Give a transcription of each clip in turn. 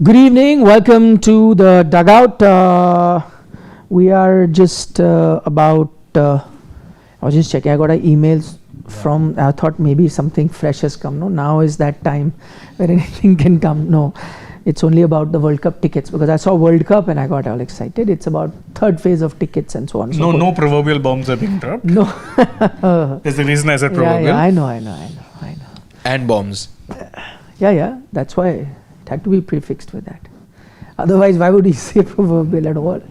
Good evening. Welcome to the Dugout. We are just about. I was just checking. I got emails from. I thought maybe something fresh has come. No, now is that time where anything can come. No, it's only about the World Cup tickets because I saw World Cup and I got all excited. It's about third phase of tickets and so on. No proverbial bombs are being dropped. No. There's the reason I said proverbial. Yeah, I know. And bombs. Yeah. That's why. Had to be prefixed with that. Otherwise, why would he say proverbial at all?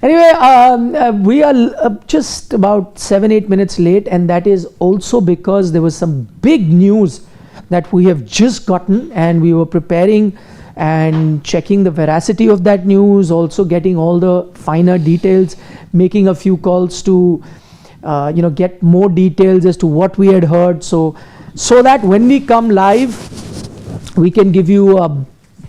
Anyway, we are just about 7-8 minutes late, and that is also because there was some big news that we have just gotten, and we were preparing and checking the veracity of that news, also getting all the finer details, making a few calls to get more details as to what we had heard, so that when we come live, we can give you a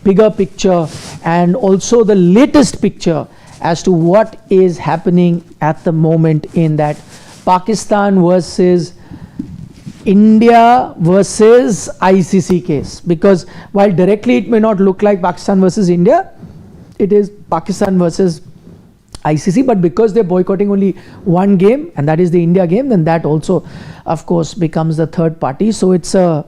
bigger picture and also the latest picture as to what is happening at the moment in that Pakistan versus India versus ICC case. Because while directly it may not look like Pakistan versus India, it is Pakistan versus ICC, but because they're boycotting only one game, and that is the India game, then that also, of course, becomes the third party. So it's a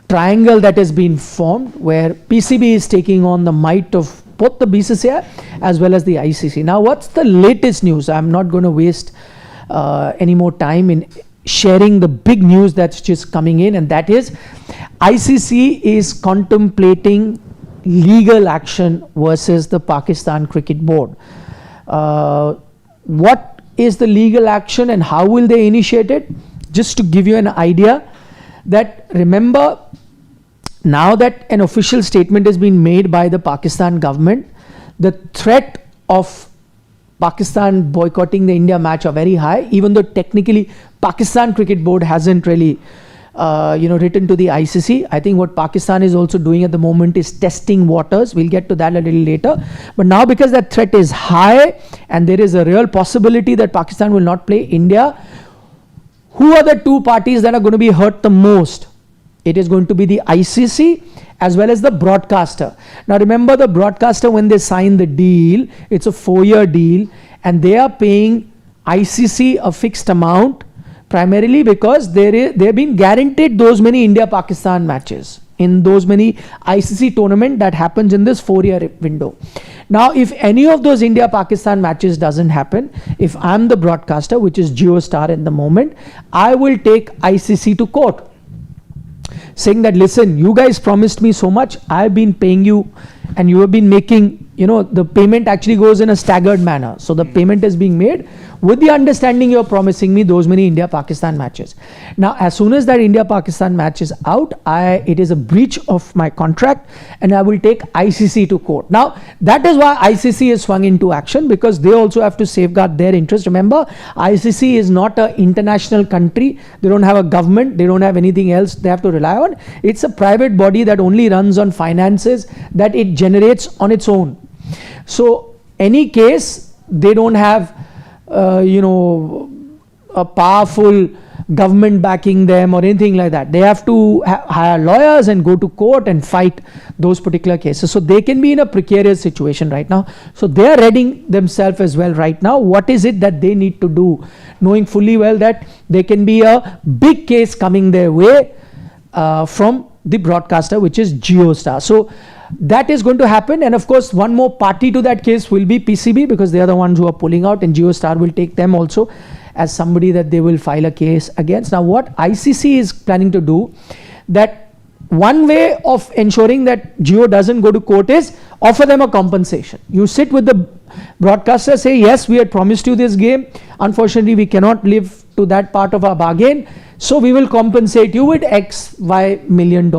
triangle that has been formed where PCB is taking on the might of both the BCCI as well as the ICC. Now, what's the latest news? I'm not going to waste any more time in sharing the big news that's just coming in, and that is ICC is contemplating legal action versus the Pakistan Cricket Board. What is the legal action and how will they initiate it? Just to give you an idea, that remember, now that an official statement has been made by the Pakistan government, the threat of Pakistan boycotting the India match are very high, even though technically Pakistan Cricket Board hasn't really written to the ICC. I think what Pakistan is also doing at the moment is testing waters. We'll get to that a little later. But now because that threat is high and there is a real possibility that Pakistan will not play India, who are the two parties that are going to be hurt the most? It is going to be the ICC as well as the broadcaster. Now remember, the broadcaster, when they sign the deal, it's a 4-year deal, and they are paying ICC a fixed amount primarily because they've been guaranteed those many India-Pakistan matches in those many ICC tournament that happens in this 4-year window. Now, if any of those India-Pakistan matches doesn't happen, if I'm the broadcaster, which is JioStar in the moment, I will take ICC to court, saying that, listen, you guys promised me so much, I've been paying you, and you have been making, the payment actually goes in a staggered manner. So the payment is being made with the understanding you're promising me those many India-Pakistan matches. Now, as soon as that India-Pakistan match is out, it is a breach of my contract, and I will take ICC to court. Now, that is why ICC is swung into action, because they also have to safeguard their interest. Remember, ICC is not an international country. They don't have a government. They don't have anything else they have to rely on. It's a private body that only runs on finances that it generates on its own. So, any case, they don't have a powerful government backing them or anything like that. They have to hire lawyers and go to court and fight those particular cases. So they can be in a precarious situation right now. So they are readying themselves as well right now. What is it that they need to do, knowing fully well that there can be a big case coming their way from the broadcaster, which is JioStar. So that is going to happen, and of course one more party to that case will be PCB, because they are the ones who are pulling out, and JioStar will take them also as somebody that they will file a case against. Now what ICC is planning to do, that one way of ensuring that Jio doesn't go to court is offer them a compensation. You sit with the broadcaster, say, yes, we had promised you this game, unfortunately we cannot live to that part of our bargain, so we will compensate you with $X million,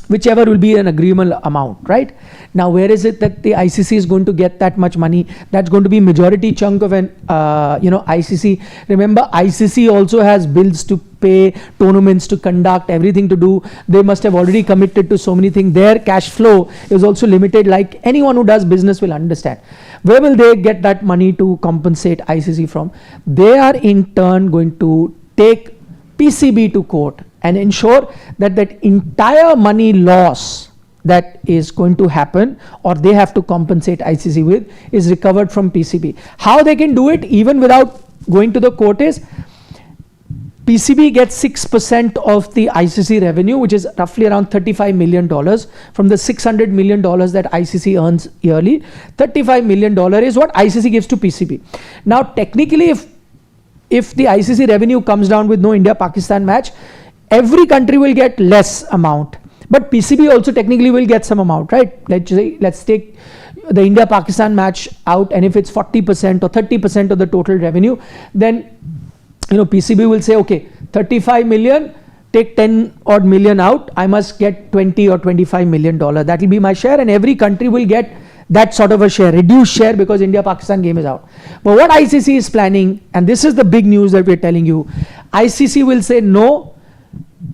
whichever will be an agreeable amount, right? Now, where is it that the ICC is going to get that much money? That's going to be majority chunk of an, ICC. Remember, ICC also has bills to pay, tournaments to conduct, everything to do. They must have already committed to so many things. Their cash flow is also limited, like anyone who does business will understand. Where will they get that money to compensate ICC from? They are in turn going to take PCB to court and ensure that that entire money loss that is going to happen, or they have to compensate ICC with, is recovered from PCB. How they can do it even without going to the court is, PCB gets 6% of the ICC revenue, which is roughly around $35 million from the $600 million that ICC earns yearly. $35 million is what ICC gives to PCB. Now, technically, if the ICC revenue comes down with no India-Pakistan match, every country will get less amount. But PCB also technically will get some amount, right? Let's take the India-Pakistan match out, and if it's 40% or 30% of the total revenue, then PCB will say, okay, 35 million, take 10 odd million out, I must get 20 or 25 million dollar. That will be my share, and every country will get that sort of a share, reduced share, because India-Pakistan game is out. But what ICC is planning, and this is the big news that we're telling you, ICC will say, no,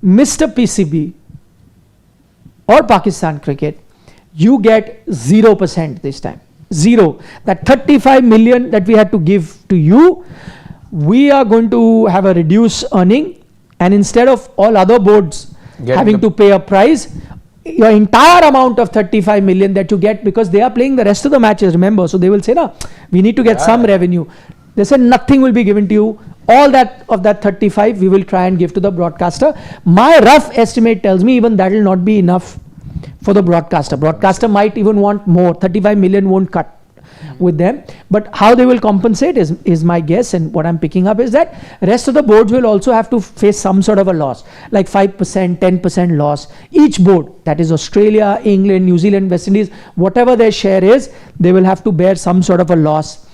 Mr. PCB or Pakistan cricket, you get 0% this time. Zero. That 35 million that we had to give to you, we are going to have a reduced earning, and instead of all other boards having to pay a price, your entire amount of 35 million that you get, because they are playing the rest of the matches, remember, so they will say, no, we need to get some revenue. They said nothing will be given to you. All that of that 35 we will try and give to the broadcaster. My rough estimate tells me even that will not be enough for the broadcaster. Broadcaster might even want more. 35 million won't cut with them. But how they will compensate is my guess, and what I'm picking up is that rest of the boards will also have to face some sort of a loss, like 5%, 10% loss. Each board, that is Australia, England, New Zealand, West Indies, whatever their share is, they will have to bear some sort of a loss.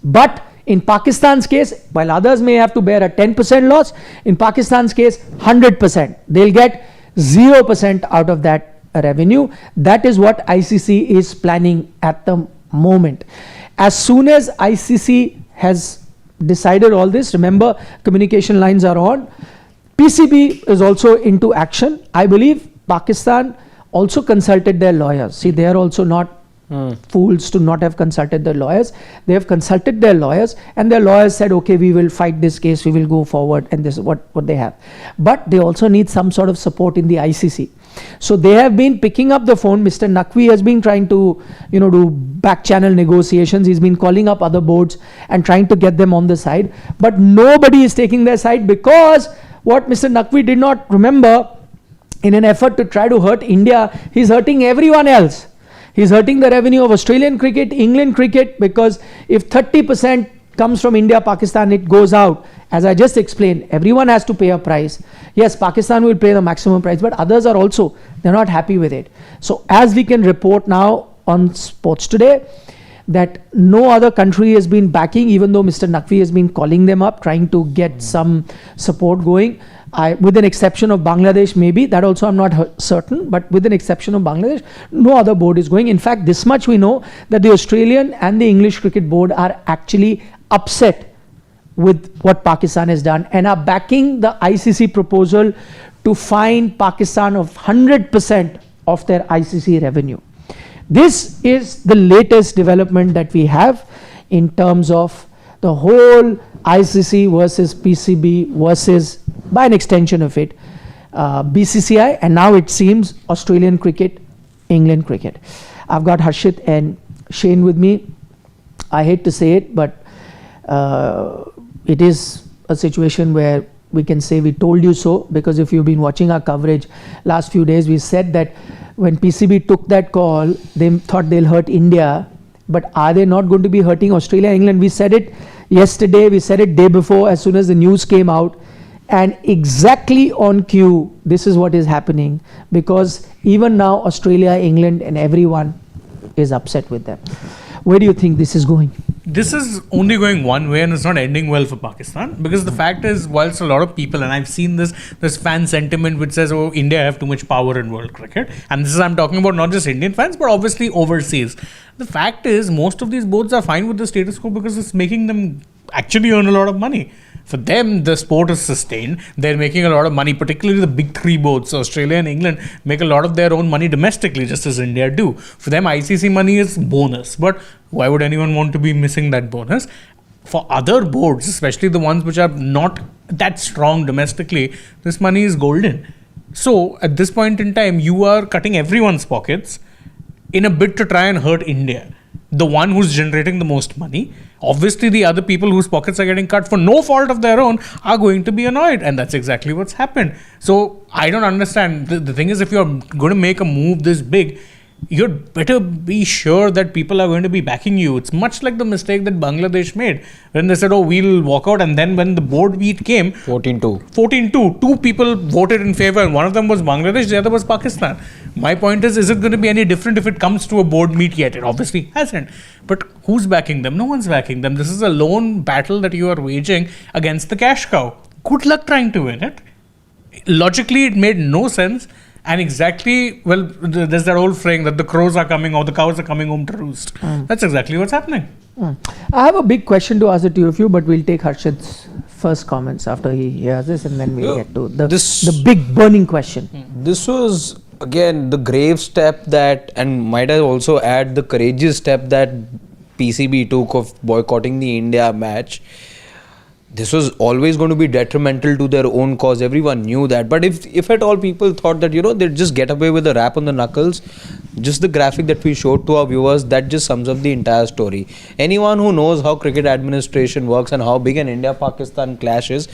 But in Pakistan's case, while others may have to bear a 10% loss, in Pakistan's case, 100%. They'll get 0% out of that revenue. That is what ICC is planning at the moment. As soon as ICC has decided all this, remember, communication lines are on. PCB is also into action. I believe Pakistan also consulted their lawyers. See, they are also not fools to not have consulted their lawyers. They have consulted their lawyers, and their lawyers said, okay, we will fight this case, we will go forward, and this is what they have. But they also need some sort of support in the ICC. So they have been picking up the phone. Mr. Naqvi has been trying to, do back channel negotiations. He's been calling up other boards and trying to get them on the side. But nobody is taking their side, because what Mr. Naqvi did not remember, in an effort to try to hurt India, he's hurting everyone else. He's hurting the revenue of Australian cricket, England cricket, because if 30% comes from India, Pakistan, it goes out. As I just explained, everyone has to pay a price. Yes, Pakistan will pay the maximum price, but others are also, they're not happy with it. So as we can report now on Sports Today, that no other country has been backing, even though Mr. Naqvi has been calling them up, trying to get some support going. With an exception of Bangladesh, maybe, that also I'm not certain, but with an exception of Bangladesh, no other board is going. In fact, this much we know, that the Australian and the English Cricket Board are actually upset with what Pakistan has done, and are backing the ICC proposal to fine Pakistan of 100% of their ICC revenue. This is the latest development that we have in terms of the whole ICC versus PCB versus, by an extension of it, BCCI, and now it seems Australian cricket, England cricket. I've got Harshit and Shane with me. I hate to say it, but it is a situation where we can say we told you so, because if you've been watching our coverage last few days, we said that when PCB took that call, they thought they'll hurt India, but are they not going to be hurting Australia, England? We said it yesterday, we said it day before, as soon as the news came out, and exactly on cue, this is what is happening, because even now Australia, England and everyone is upset with them. Where do you think this is going? This is only going one way, and it's not ending well for Pakistan, because the fact is, whilst a lot of people, and I've seen this fan sentiment which says, oh, India have too much power in world cricket, and this is, I'm talking about not just Indian fans, but obviously overseas. The fact is, most of these boards are fine with the status quo, because it's making them actually earn a lot of money. For them, the sport is sustained. They're making a lot of money, particularly the big three boards. So Australia and England make a lot of their own money domestically, just as India do. For them, ICC money is bonus. But why would anyone want to be missing that bonus? For other boards, especially the ones which are not that strong domestically, this money is golden. So at this point in time, you are cutting everyone's pockets in a bid to try and hurt India, the one who's generating the most money. Obviously, the other people whose pockets are getting cut for no fault of their own are going to be annoyed, and that's exactly what's happened. So I don't understand. The thing is, if you're going to make a move this big, you'd better be sure that people are going to be backing you. It's much like the mistake that Bangladesh made when they said, oh, we'll walk out, and then when the board meet came, 14-2, two people voted in favor, and one of them was Bangladesh, the other was Pakistan. My point is it going to be any different if it comes to a board meet yet? It obviously hasn't. But who's backing them? No one's backing them. This is a lone battle that you are waging against the cash cow. Good luck trying to win it. Logically, it made no sense. And exactly, well, there's that old saying that the crows are coming or the cows are coming home to roost. That's exactly what's happening. I have a big question to ask the two of you, but we'll take Harshad's first comments after he hears this, and then we'll get to the big burning question. This was, again, the grave step that, and might I also add the courageous step that PCB took of boycotting the India match. This was always going to be detrimental to their own cause. Everyone knew that. But if at all people thought that, they'd just get away with a rap on the knuckles, just the graphic that we showed to our viewers, that just sums up the entire story. Anyone who knows how cricket administration works and how big an India-Pakistan clash is,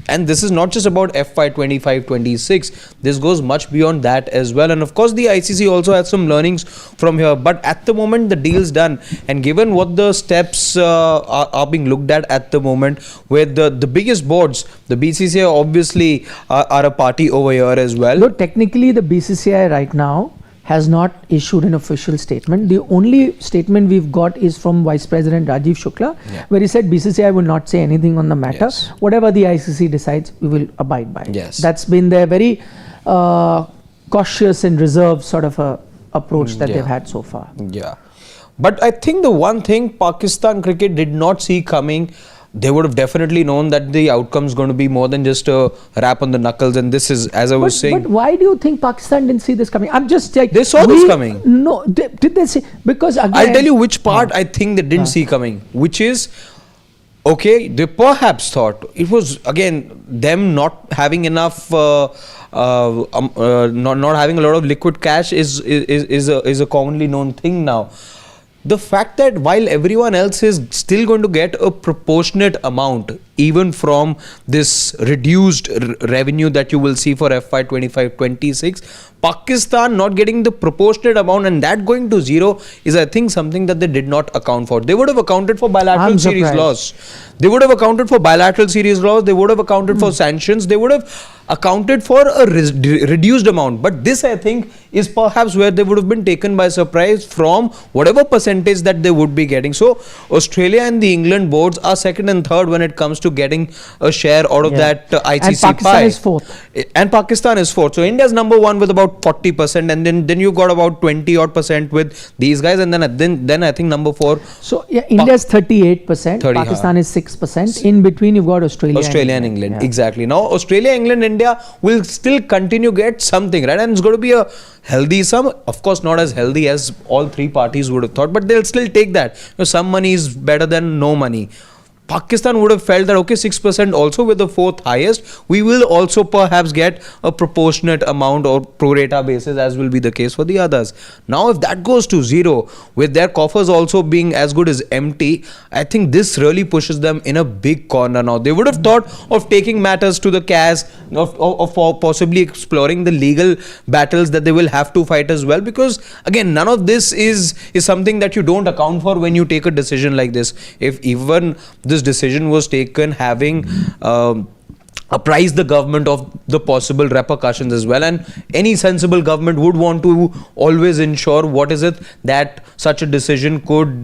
and this is not just about FY 25-26, this goes much beyond that as well. And of course, the ICC also has some learnings from here. But at the moment, the deal's done. And given what the steps are being looked at the moment, where the biggest boards, the BCCI obviously are a party over here as well. Look, technically, the BCCI right now has not issued an official statement. The only statement we've got is from Vice President Rajiv Shukla, where he said BCCI will not say anything on the matter. Yes. Whatever the ICC decides, we will abide by. Yes. That's been their very cautious and reserved sort of a approach that they've had so far. Yeah. But I think the one thing Pakistan cricket did not see coming, they would have definitely known that the outcome is going to be more than just a rap on the knuckles. And this is, as I was saying. But why do you think Pakistan didn't see this coming? I'm just like... They saw this coming. No, did they see? Because again... I'll tell you which part I think they didn't see coming. Which is, okay, they perhaps thought it was, again, them not having enough... not having a lot of liquid cash is a commonly known thing now. The fact that while everyone else is still going to get a proportionate amount, even from this reduced revenue that you will see for FY 25-26, Pakistan not getting the proportionate amount and that going to zero is, I think, something that they did not account for. They would have accounted for bilateral series loss. They would have accounted for bilateral series loss. They would have accounted for sanctions. They would have accounted for a reduced amount. But this, I think, is perhaps where they would have been taken by surprise from whatever percentage that they would be getting. So Australia and the England boards are second and third when it comes to getting a share out of that ICC and Pakistan pie. Is fourth. And Pakistan is fourth. So India is number one with about 40%, and then you got about 20% with these guys, and then I think number four. So India is 38%, Pakistan is 6%. In between you've got Australia and England. Exactly. Now Australia, England, India will still continue get something, right? And it's going to be a healthy sum. Of course, not as healthy as all three parties would have thought, but they'll still take that. Some money is better than no money. Pakistan would have felt that, okay, 6% also with the fourth highest, we will also perhaps get a proportionate amount or pro rata basis, as will be the case for the others. Now, if that goes to zero, with their coffers also being as good as empty, I think this really pushes them in a big corner now. They would have thought of taking matters to the CAS, of possibly exploring the legal battles that they will have to fight as well, because again, none of this is something that you don't account for when you take a decision like this. If even this decision was taken having apprised the government of the possible repercussions as well, and any sensible government would want to always ensure what is it that such a decision could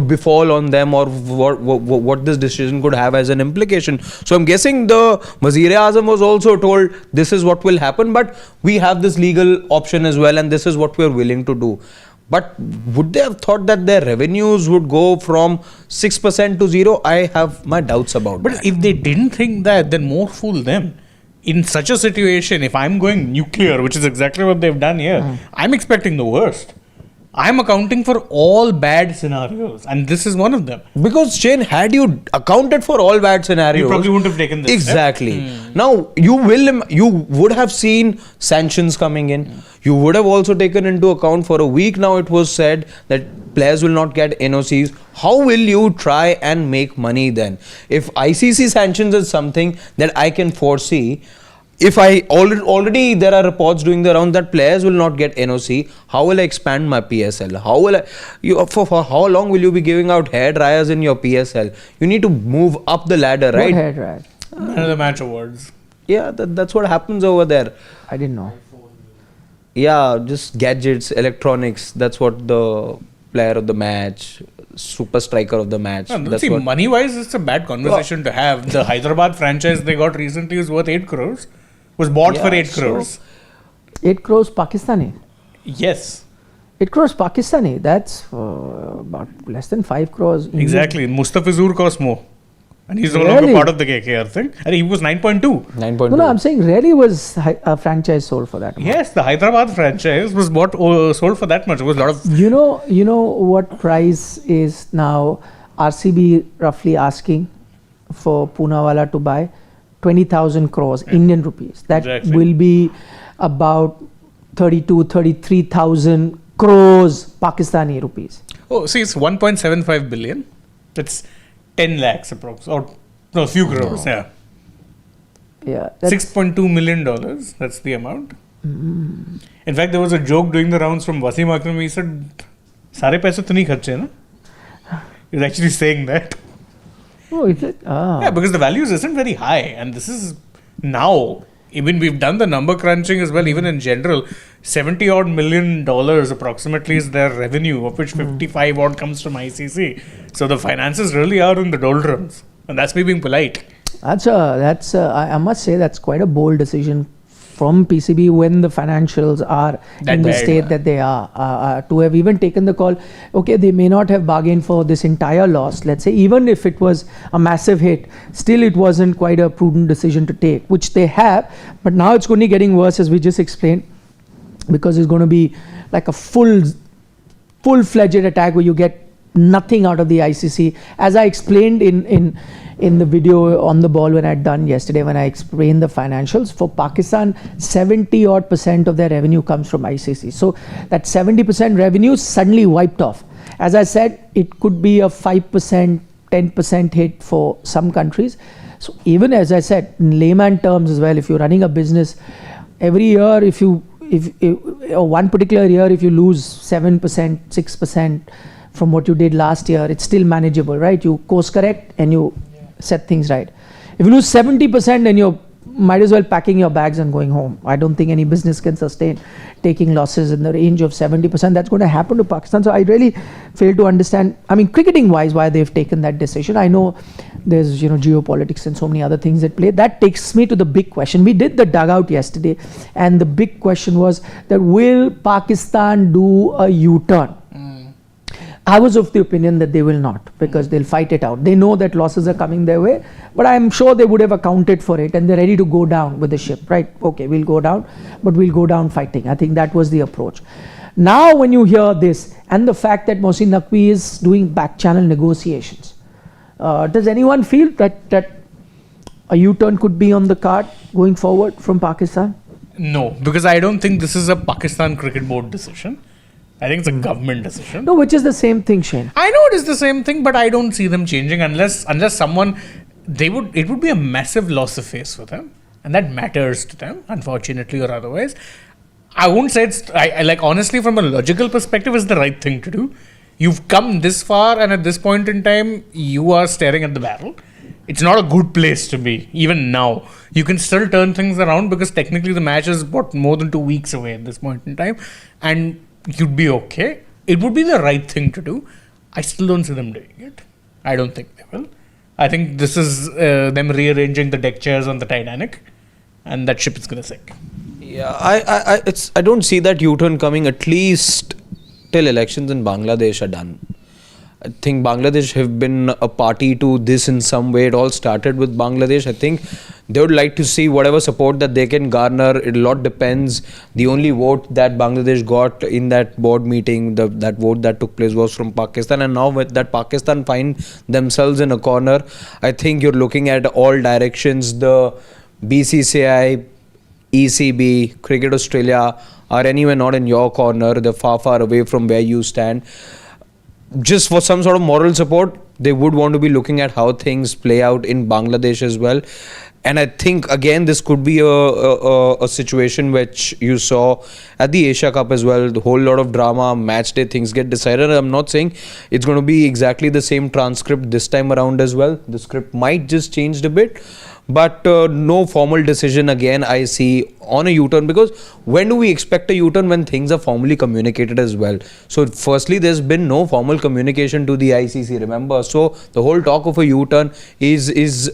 befall on them, or what this decision could have as an implication. So I'm guessing the Wazir-e-Azam was also told this is what will happen, but we have this legal option as well, and this is what we're willing to do. But would they have thought that their revenues would go from 6% to zero? I have my doubts about that. But if they didn't think that, then more fool them. In such a situation, if I'm going nuclear, which is exactly what they've done here, I'm expecting the worst. I'm accounting for all bad scenarios, and this is one of them. Because Shane, had you accounted for all bad scenarios, You probably wouldn't have taken this exactly. Now you would have seen sanctions coming in. You would have also taken into account for a week now. It was said that players will not get NOCs. How will you try and make money then? If ICC sanctions is something that I can foresee. If I already there are reports doing the round that players will not get NOC, how will I expand my PSL? How will for how long will you be giving out hair dryers in your PSL? You need to move up the ladder, right? What hair dryer? Man of the match awards. Yeah, that's what happens over there. I didn't know. Yeah, just gadgets, electronics. That's what the player of the match, super striker of the match. No, see, money-wise, it's a bad conversation to have. The Hyderabad franchise they got recently is worth 8 crores. Was bought for 8 crores. 8 crores Pakistani. Yes. 8 crores Pakistani. That's about less than 5 crores. Indian. Exactly. Mustafizur cost more. And he's no longer part of the KKR thing. And he was 9.2. 9.2. No, I'm saying rarely was a franchise sold for that amount. Yes, the Hyderabad franchise was sold for that much. It was a lot of... You know what price is now RCB roughly asking for Poonawalla to buy? 20,000 crores Indian rupees. That will be about 33,000 crores Pakistani rupees. Oh, see, it's 1.75 billion. That's 10 lakhs approx. Or no, a few crores. Yeah. Yeah. $6.2 million. That's the amount. In fact, there was a joke doing the rounds from Wasim Akram. He said, "Sare paise to nahi kharche na." He was actually saying that. Oh, is it? Yeah, because the values isn't very high, and this is now. Even we've done the number crunching as well. Even in general, $70 odd million approximately is their revenue, of which 55 odd comes from ICC. So the finances really are in the doldrums, and that's me being polite. I must say that's quite a bold decision from PCB when the financials are in the state that they are, to have even taken the call. Okay, they may not have bargained for this entire loss, let's say, even if it was a massive hit, still it wasn't quite a prudent decision to take, which they have, but now it's only getting worse, as we just explained, because it's going to be like a full-fledged attack where you get nothing out of the ICC. As I explained in the video on the ball when I had done yesterday, when I explained the financials, for Pakistan, 70% of their revenue comes from ICC. So that 70% revenue suddenly wiped off. As I said, it could be a 5%, 10% hit for some countries. So even as I said, in layman terms as well, if you're running a business, every year, if one particular year, if you lose 7%, 6% from what you did last year, it's still manageable, right? You course correct and you set things right. If you lose 70%, then you might as well packing your bags and going home. I don't think any business can sustain taking losses in the range of 70%. That's going to happen to Pakistan. So I really fail to understand, I mean, cricketing wise, why they've taken that decision. I know there's, geopolitics and so many other things at play. That takes me to the big question. We did the dugout yesterday, and the big question was that will Pakistan do a U-turn? I was of the opinion that they will not, because they'll fight it out. They know that losses are coming their way, but I'm sure they would have accounted for it, and they're ready to go down with the ship, right? Okay, we'll go down, but we'll go down fighting. I think that was the approach. Now, when you hear this, and the fact that Mohsin Naqvi is doing back-channel negotiations, does anyone feel that a U-turn could be on the card going forward from Pakistan? No, because I don't think this is a Pakistan Cricket Board decision. I think it's a government decision. No, which is the same thing, Shane. I know it is the same thing, but I don't see them changing unless someone, it would be a massive loss of face for them, and that matters to them, unfortunately or otherwise. I won't say honestly, from a logical perspective, it's the right thing to do. You've come this far, and at this point in time, you are staring at the barrel. It's not a good place to be, even now. You can still turn things around because technically the match is more than 2 weeks away at this point in time, and you'd be okay. It would be the right thing to do. I still don't see them doing it. I don't think they will. I think this is them rearranging the deck chairs on the Titanic, and that ship is going to sink. Yeah, I don't see that U-turn coming at least till elections in Bangladesh are done. I think Bangladesh have been a party to this in some way. It all started with Bangladesh. I think they would like to see whatever support that they can garner. A lot depends. The only vote that Bangladesh got in that board meeting, that vote that took place was from Pakistan. And now with that Pakistan find themselves in a corner, I think you're looking at all directions. The BCCI, ECB, Cricket Australia are anywhere not in your corner. They're far, far away from where you stand. Just for some sort of moral support, they would want to be looking at how things play out in Bangladesh as well. And I think again this could be a situation which you saw at the Asia Cup as well. The whole lot of drama, match day, things get decided. I'm not saying it's going to be exactly the same transcript this time around as well. The script might just change a bit. But no formal decision again I see on a U-turn, because when do we expect a U-turn? When things are formally communicated as well. So firstly, there's been no formal communication to the ICC, remember. So the whole talk of a U-turn is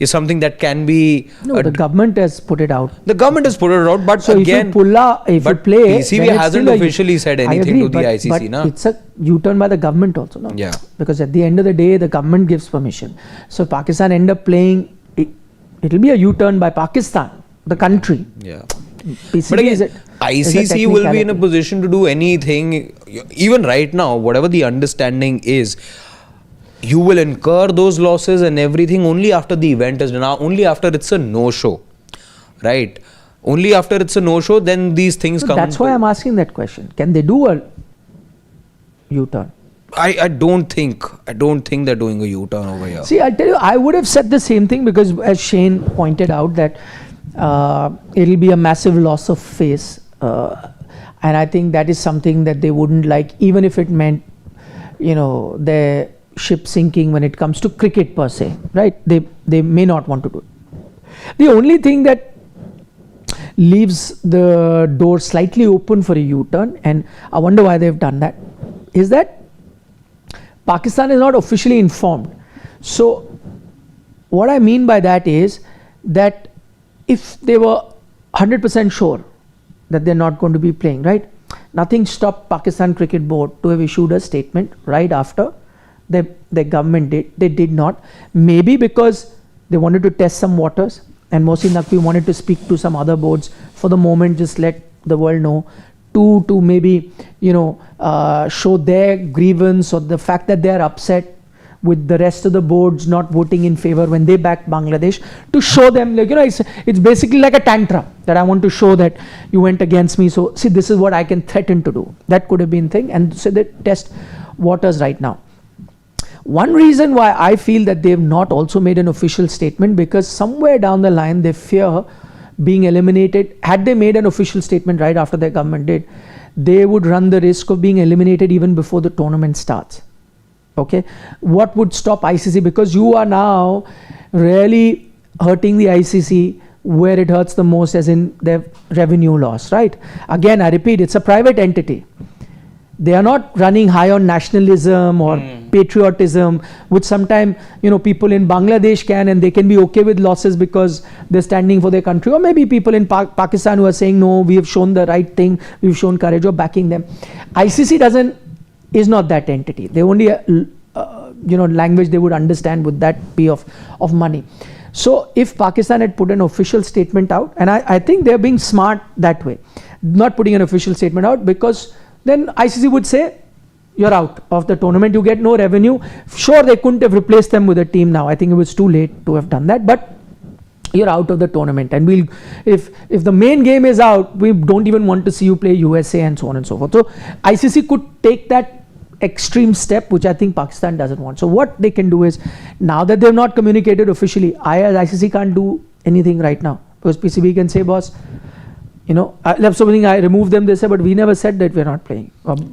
something that can be... No, the government has put it out. The government has put it out, but so again... if you play... PCB hasn't officially said anything to the ICC, but na? It's a U-turn by the government also, no? Yeah. Because at the end of the day, the government gives permission. So if Pakistan end up playing, it'll be a U-turn by Pakistan, the country. Yeah. PCB But again, ICC will be in a position to do anything. Even right now, whatever the understanding is, you will incur those losses and everything only after the event is done. Now, only after it's a no-show, right? Only after it's a no-show, then these things come. That's why I'm asking that question. Can they do a U-turn? I don't think they're doing a U-turn over here. See, I'll tell you, I would have said the same thing, because as Shane pointed out that it'll be a massive loss of face, and I think that is something that they wouldn't like, even if it meant, their ship sinking when it comes to cricket per se, right? They may not want to do it. The only thing that leaves the door slightly open for a U-turn, and I wonder why they've done that, is that Pakistan is not officially informed. So what I mean by that is that if they were 100% sure that they're not going to be playing, right? Nothing stopped Pakistan Cricket Board to have issued a statement right after the government did. They did not. Maybe because they wanted to test some waters, and Mohsin Naqvi wanted to speak to some other boards for the moment, just let the world know, to maybe show their grievance or the fact that they are upset with the rest of the boards not voting in favor when they backed Bangladesh, to show them, it's basically like a tantrum that I want to show that you went against me. So see, this is what I can threaten to do. That could have been thing, and so they test waters right now. One reason why I feel that they've not also made an official statement, because somewhere down the line they fear being eliminated. Had they made an official statement right after their government did, they would run the risk of being eliminated even before the tournament starts. Okay, what would stop ICC? Because you are now really hurting the ICC where it hurts the most, as in their revenue loss, right? Again, I repeat, it's a private entity. They are not running high on nationalism or patriotism, which sometimes people in Bangladesh can, and they can be okay with losses because they're standing for their country, or maybe people in Pakistan who are saying, no, we have shown the right thing, we've shown courage, or backing them. ICC is not that entity. They only language they would understand would that be of money. So if Pakistan had put an official statement out, and I think they're being smart that way, not putting an official statement out, because then ICC would say, you're out of the tournament, you get no revenue. Sure, they couldn't have replaced them with a team now. I think it was too late to have done that, but you're out of the tournament, and if the main game is out, we don't even want to see you play USA and so on and so forth. So ICC could take that extreme step, which I think Pakistan doesn't want. So what they can do is, now that they've not communicated officially, ICC can't do anything right now, because PCB can say, boss, I remove them, they say, but we never said that we're not playing.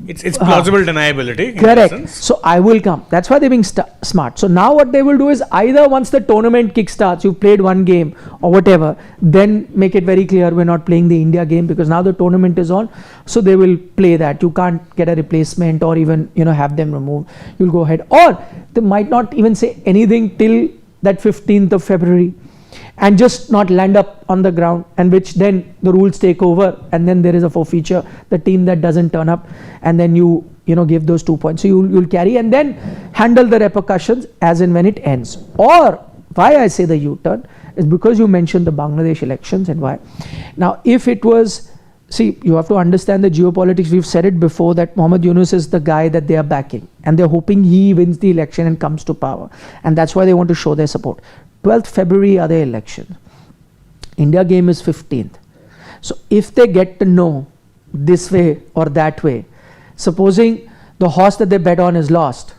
It's plausible deniability. Correct. So I will come. That's why they're being smart. So now what they will do is, either once the tournament kickstarts, you played one game or whatever, then make it very clear we're not playing the India game, because now the tournament is on. So they will play that. You can't get a replacement or even have them removed. You'll go ahead. Or they might not even say anything till that 15th of February. and just not land up on the ground, and which then the rules take over, and then there is a forfeiture, the team that doesn't turn up, and then you give those 2 points. So you'll carry and then handle the repercussions as and when it ends. Or why I say the U-turn is because you mentioned the Bangladesh elections and why. Now, if it was, see, you have to understand the geopolitics. We've said it before that Mohammad Yunus is the guy that they are backing, and they're hoping he wins the election and comes to power, and that's why they want to show their support. 12th February are the elections. India game is 15th. So if they get to know this way or that way, supposing the horse that they bet on is lost,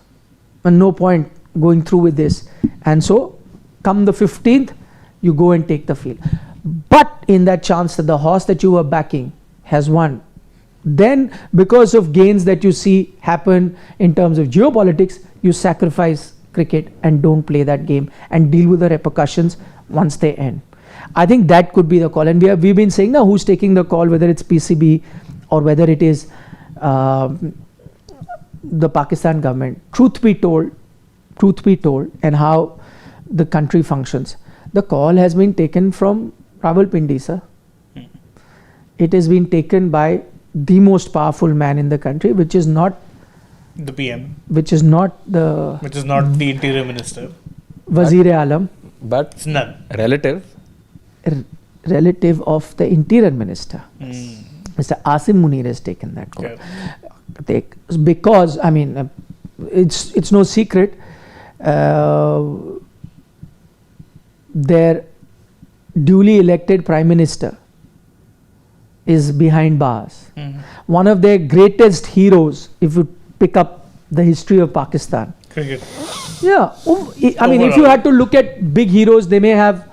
and no point going through with this, and so come the 15th, you go and take the field. But in that chance that the horse that you were backing has won, then because of gains that you see happen in terms of geopolitics, you sacrifice cricket and don't play that game and deal with the repercussions once they end. I think that could be the call, and we've been saying now who's taking the call, whether it's PCB or whether it is the Pakistan government. Truth be told, and how the country functions, the call has been taken from Rawalpindi, sir. It has been taken by the most powerful man in the country, which is not the PM, which is not the interior minister, Wazir-e-Alam, But it's none. relative. Relative of the interior minister. Mr. Asim Munir has taken that call. Because, I mean, it's no secret, their duly elected Prime Minister is behind bars. One of their greatest heroes, if you pick up the history of Pakistan. Cricket. Yeah, I mean, if you had to look at big heroes, they may have,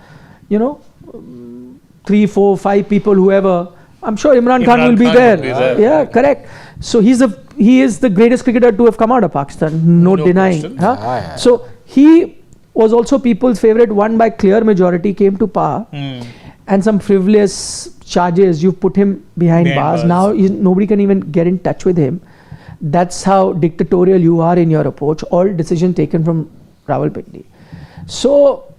3, 4, 5 people, whoever. I'm sure Imran Khan will be there. Yeah, correct. So he is the greatest cricketer to have come out of Pakistan, no denying. Huh? So he was also people's favorite, won by clear majority, came to power, and some frivolous charges, you put him behind bars. Now nobody can even get in touch with him. That's how dictatorial you are in your approach. All decision taken from Rawalpindi. So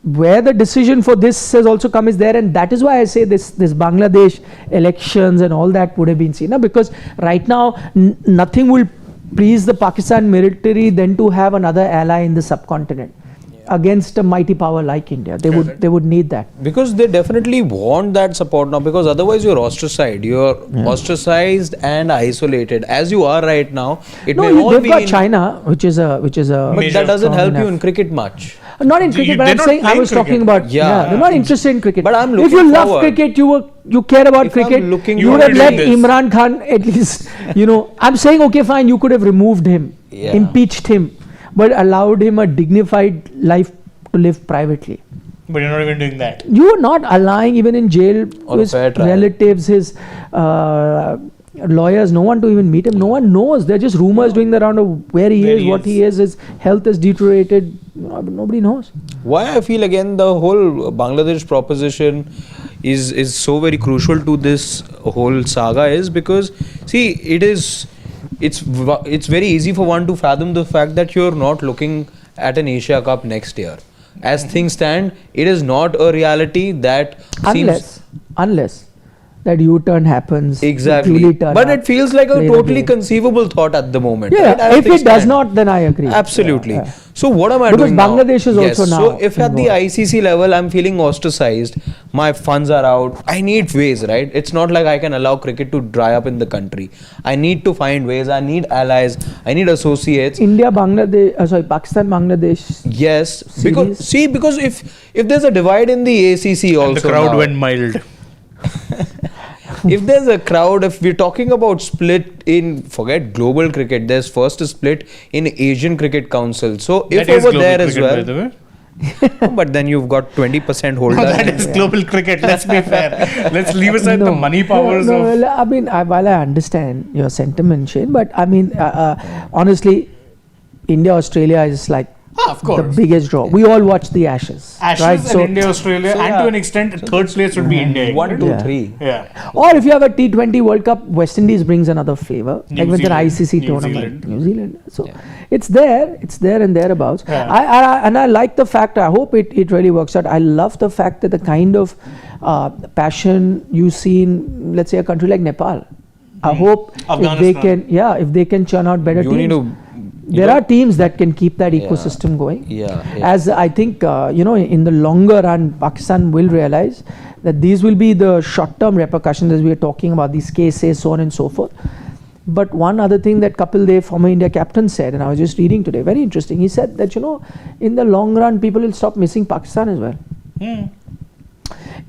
where the decision for this has also come is there, and that is why I say this Bangladesh elections and all that would have been seen. Because right now nothing will please the Pakistan military than to have another ally in the subcontinent against a mighty power like India. They would need that. Because they definitely want that support now, because otherwise you're ostracized. You're ostracized and isolated. As you are right now, it may all they've be got China, which is a but that doesn't help you in cricket much. Not in cricket, but I'm saying I was talking about. They're not interested in cricket. But I'm looking if you love forward. cricket, you care about cricket. You would have let Imran Khan at least. I'm saying okay, fine. You could have removed him, impeached him, but allowed him a dignified life to live privately. But you're not even doing that. You are not allowing, even in jail, his fair trial. relatives, his lawyers, no one to even meet him. No one knows. They're just rumors doing the round of where he is, what he is. His health has deteriorated. Nobody knows. Why I feel again the whole Bangladesh proposition is so very crucial to this whole saga is because, see, it's very easy for one to fathom the fact that you're not looking at an Asia Cup next year. As things stand, it is not a reality that unless that U-turn happens. Exactly. But it feels like a totally conceivable thought at the moment. Yeah, right? if it does not, then I agree. Absolutely. Yeah. So what am I doing now? Because Bangladesh is also now. So if at the ICC level I'm feeling ostracized, my funds are out, I need ways, right? It's not like I can allow cricket to dry up in the country. I need to find ways. I need allies. I need associates. Pakistan, Bangladesh. Yes, because if there's a divide in the ACC also, And the crowd went mild. If there's a crowd, if we're talking about split in, forget global cricket, there's first a split in Asian Cricket Council. So if over there as well, by the way. but then you've got 20% holder. No, that is global cricket. Let's be fair. Let's leave aside the money powers of. I mean, while I understand your sentiment, Shane, but I mean, honestly, India, Australia is like Of course. The biggest draw. We all watched the Ashes. Ashes right? and India, Australia, and to an extent, third place would be India. 1, 2, Yeah. 3. Yeah. Or if you have a T20 World Cup, West Indies brings another flavor, New like with their Zealand, ICC New tournament. Zealand. New Zealand. So it's there and thereabouts. Yeah. I like the fact, I hope it really works out. I love the fact that the kind of passion you see in, let's say, a country like Nepal. I hope if they can churn out better You teams. need to. There are teams that can keep that ecosystem going. Yeah. As I think, in the longer run, Pakistan will realize that these will be the short-term repercussions as we are talking about, these cases, so on and so forth. But one other thing that Kapil Dev, former India captain, said, and I was just reading today, very interesting. He said that, in the long run, people will stop missing Pakistan as well.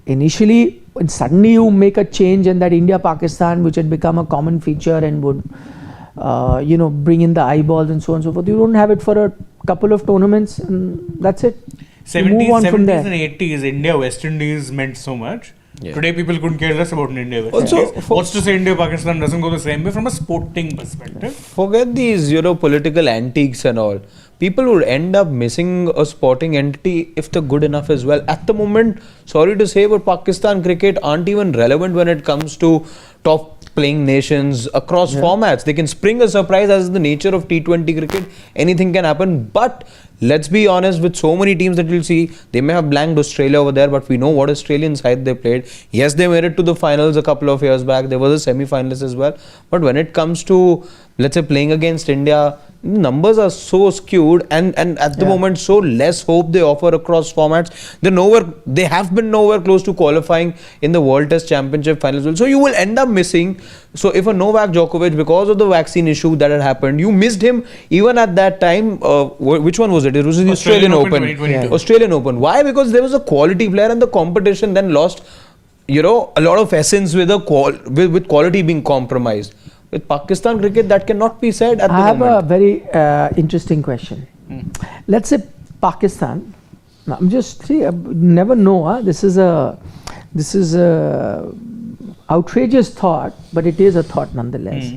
Initially, when suddenly you make a change and that India-Pakistan, which had become a common feature and would bring in the eyeballs and so on and so forth. You don't have it for a couple of tournaments and that's it. 70s and 80s, India, West Indies meant so much. Yeah. Today people couldn't care less about an India West Indies. What's to say India Pakistan doesn't go the same way from a sporting perspective? Forget these, political antiques and all. People would end up missing a sporting entity if they're good enough as well. At the moment, sorry to say, but Pakistan cricket aren't even relevant when it comes to top playing nations across formats. They can spring a surprise, as is the nature of T20 cricket. Anything can happen. But let's be honest, with so many teams that you'll see, they may have blanked Australia over there, but we know what Australian side they played. Yes, they made it to the finals a couple of years back. There was a semi-finalist as well. But when it comes to, let's say, playing against India, numbers are so skewed and at the moment so less hope they offer across formats. They have been nowhere close to qualifying in the World Test Championship finals. So you will end up missing. So if a Novak Djokovic, because of the vaccine issue that had happened, you missed him even at that time. Which one was it? It was the Australian Open. Australian Open. Why? Because there was a quality player and the competition then lost, a lot of essence with quality being compromised. With Pakistan cricket, that cannot be said at the moment. I have a very interesting question. Let's say Pakistan. Now, I'm just never know. This is a outrageous thought, but it is a thought nonetheless.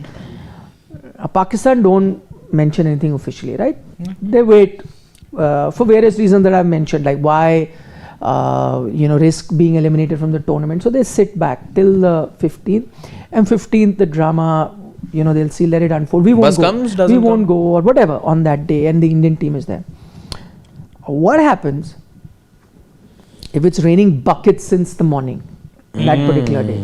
Pakistan don't mention anything officially, right? They wait for various reasons that I've mentioned, like why risk being eliminated from the tournament. So they sit back till the 15th, and 15th the drama. They'll see, let it unfold. We won't go or whatever on that day, and the Indian team is there. What happens if it's raining buckets since the morning that particular day,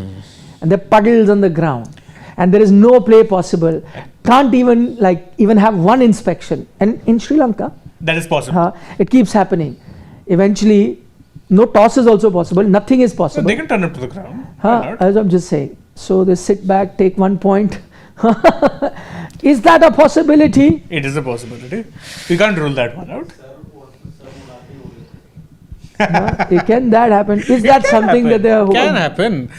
and there are puddles on the ground, and there is no play possible? Can't even have one inspection. And in Sri Lanka, that is possible. It keeps happening. Eventually, no toss is also possible. Nothing is possible. They can turn it to the ground. As I'm just saying. So they sit back, take 1 point. Is that a possibility? It is a possibility. We can't rule that one out. Can that happen? Is that something that they are hoping? Can happen.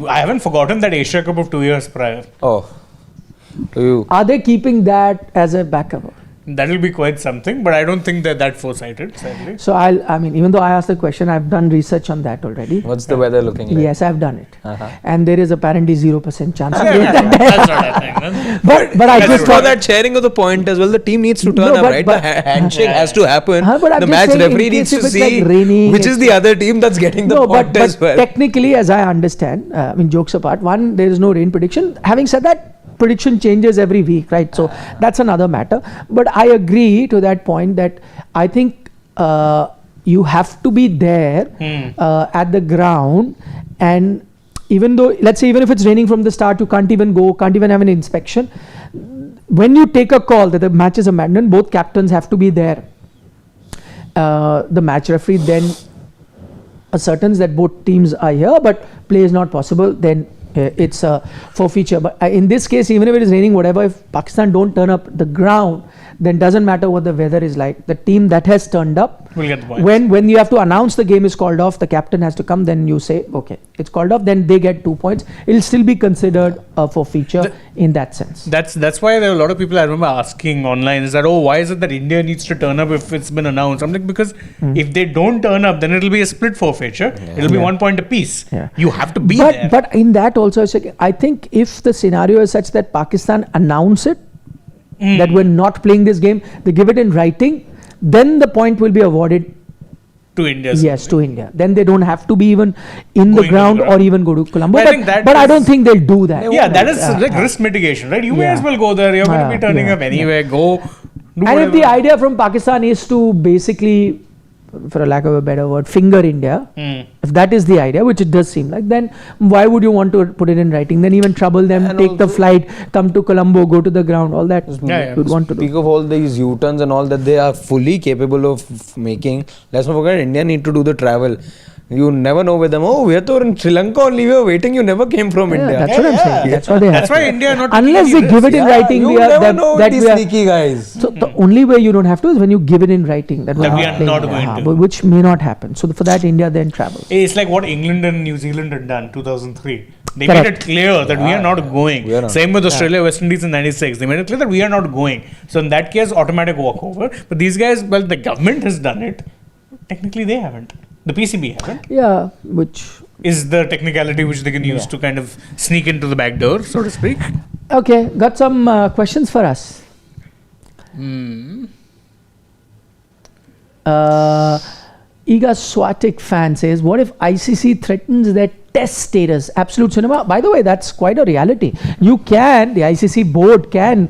I haven't forgotten that Asia Cup of 2 years prior. Are they keeping that as a backup? That will be quite something, but I don't think they're that foresighted, sadly. So even though I asked the question, I've done research on that already. What's the weather looking like? Yes, I've done it. And there is apparently 0% chance. That's what I think. But I just thought that sharing of the point as well, the team needs to turn up, right? The handshake has to happen. The match referee needs to see which is the other team that's getting the point as well. Technically, as I understand, jokes apart, one, there is no rain prediction. Having said that, prediction changes every week, right? So that's another matter. But I agree to that point that I think you have to be there at the ground, and even if it's raining from the start, you can't even have an inspection. When you take a call that the match is abandoned, both captains have to be there. The match referee then ascertains that both teams are here, but play is not possible, then it's a forfeiture. But in this case, even if it is raining, whatever, if Pakistan don't turn up the ground, then doesn't matter what the weather is like. The team that has turned up will get the points. When you have to announce the game is called off, the captain has to come, then you say, okay, it's called off, then they get 2 points. It'll still be considered a forfeiture in that sense. That's why there are a lot of people I remember asking online is that, why is it that India needs to turn up if it's been announced? I'm like, because if they don't turn up, then it'll be a split forfeiture. It'll be 1 point apiece. You have to be there. But in that also, I think if the scenario is such that Pakistan announce it, that we're not playing this game, they give it in writing, then the point will be awarded. To India. Yes, to India. Then they don't have to be even in the Going to the ground or ground. even go to Colombo. I But, think that but I is- don't think they'll do that. Yeah, that is like risk mitigation, right? You may Yeah. as well go there. You're going to be turning Yeah. up anyway. Go. Do And if the whatever. idea from Pakistan is to basically, for a lack of a better word, finger India, if that is the idea, which it does seem like, then why would you want to put it in writing? Then even trouble them, And take the also- flight, come to Colombo, go to the ground, all that yeah. you'd want to do. Speak of all these U-turns and all that they are fully capable of making. Let's not forget, India need to do the travel. You never know with them. Oh, we are in Sri Lanka only. We were waiting. You never came from Yeah, India. that's what I'm saying. That's why they have That's why to. India are not Unless taking they any give it in risks. writing, you we are never that, know that these we are. sneaky guys. So the only way you don't have to is when you give it in writing that, That we're we are playing not India. going to. But which may not happen. So for that, India then travels. It's like what England and New Zealand had done 2003. They Correct. made it clear that we are not going. We are not. Same with Australia, West Indies in 96. They made it clear that we are not going. So in that case, automatic walkover. But these guys, well, the government has done it. Technically, they haven't. The PCB haven't. Yeah, which. Is the technicality which they can use to kind of sneak into the back door, so to speak. Okay, got some questions for us. Iga Swatik fan says, what if ICC threatens their test status? Absolute cinema. By the way, that's quite a reality. You can, the ICC board can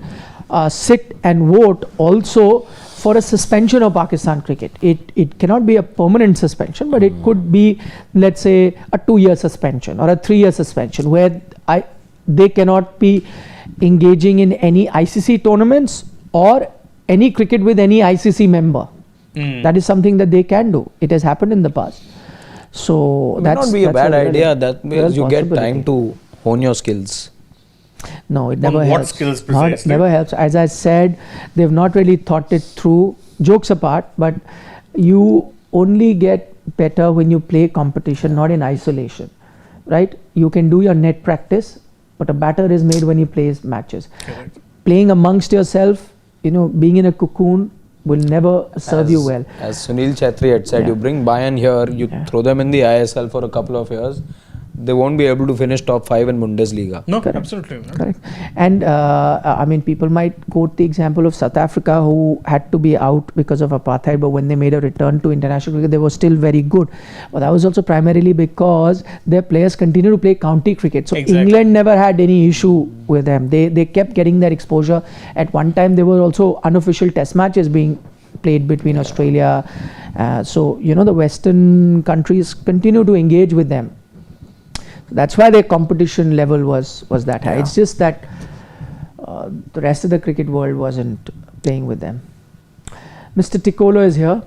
sit and vote also for a suspension of Pakistan cricket. It cannot be a permanent suspension, but it could be, let's say, a 2-year suspension or a 3-year suspension where they cannot be engaging in any ICC tournaments or any cricket with any ICC member. That is something that they can do. It has happened in the past. So It may that's not be a that's bad real- idea. That real means you get possibility. time to hone your skills. No, it On never what helps. skills Not, precisely? never helps. As I said, they've not really thought it through. Jokes apart, but you only get better when you play competition, not in isolation, right? You can do your net practice, but a batter is made when he plays matches. Correct. Playing amongst yourself, being in a cocoon will never serve you well. As Sunil Chhetri had said, Yeah. you bring Bayern here, you throw them in the ISL for a couple of years, they won't be able to finish top 5 in Bundesliga. No, Correct. absolutely not. Correct. And I mean, people might quote the example of South Africa, who had to be out because of apartheid, but when they made a return to international cricket, they were still very good. But that was also primarily because their players continue to play county cricket. So Exactly. England never had any issue with them. They kept getting that exposure. At one time, there were also unofficial test matches being played between Australia. So the Western countries continue to engage with them. That's why their competition level was that high. It's just that the rest of the cricket world wasn't playing with them. Mr. Ticolo is here.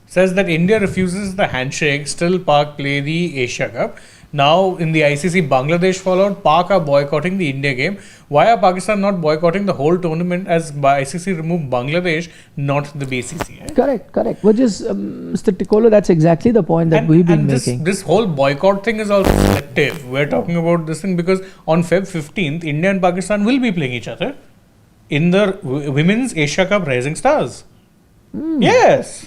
Says that India refuses the handshake, still Pak play the Asia Cup. Now in the ICC, Bangladesh followed. Pak are boycotting the India game. Why are Pakistan not boycotting the whole tournament as ICC removed Bangladesh, not the BCCI? Correct. Which is, Mr. Ticolo, that's exactly the point that we've been making. This whole boycott thing is also selective. We're talking about this thing because on Feb 15th, India and Pakistan will be playing each other in the Women's Asia Cup Rising Stars. Yes.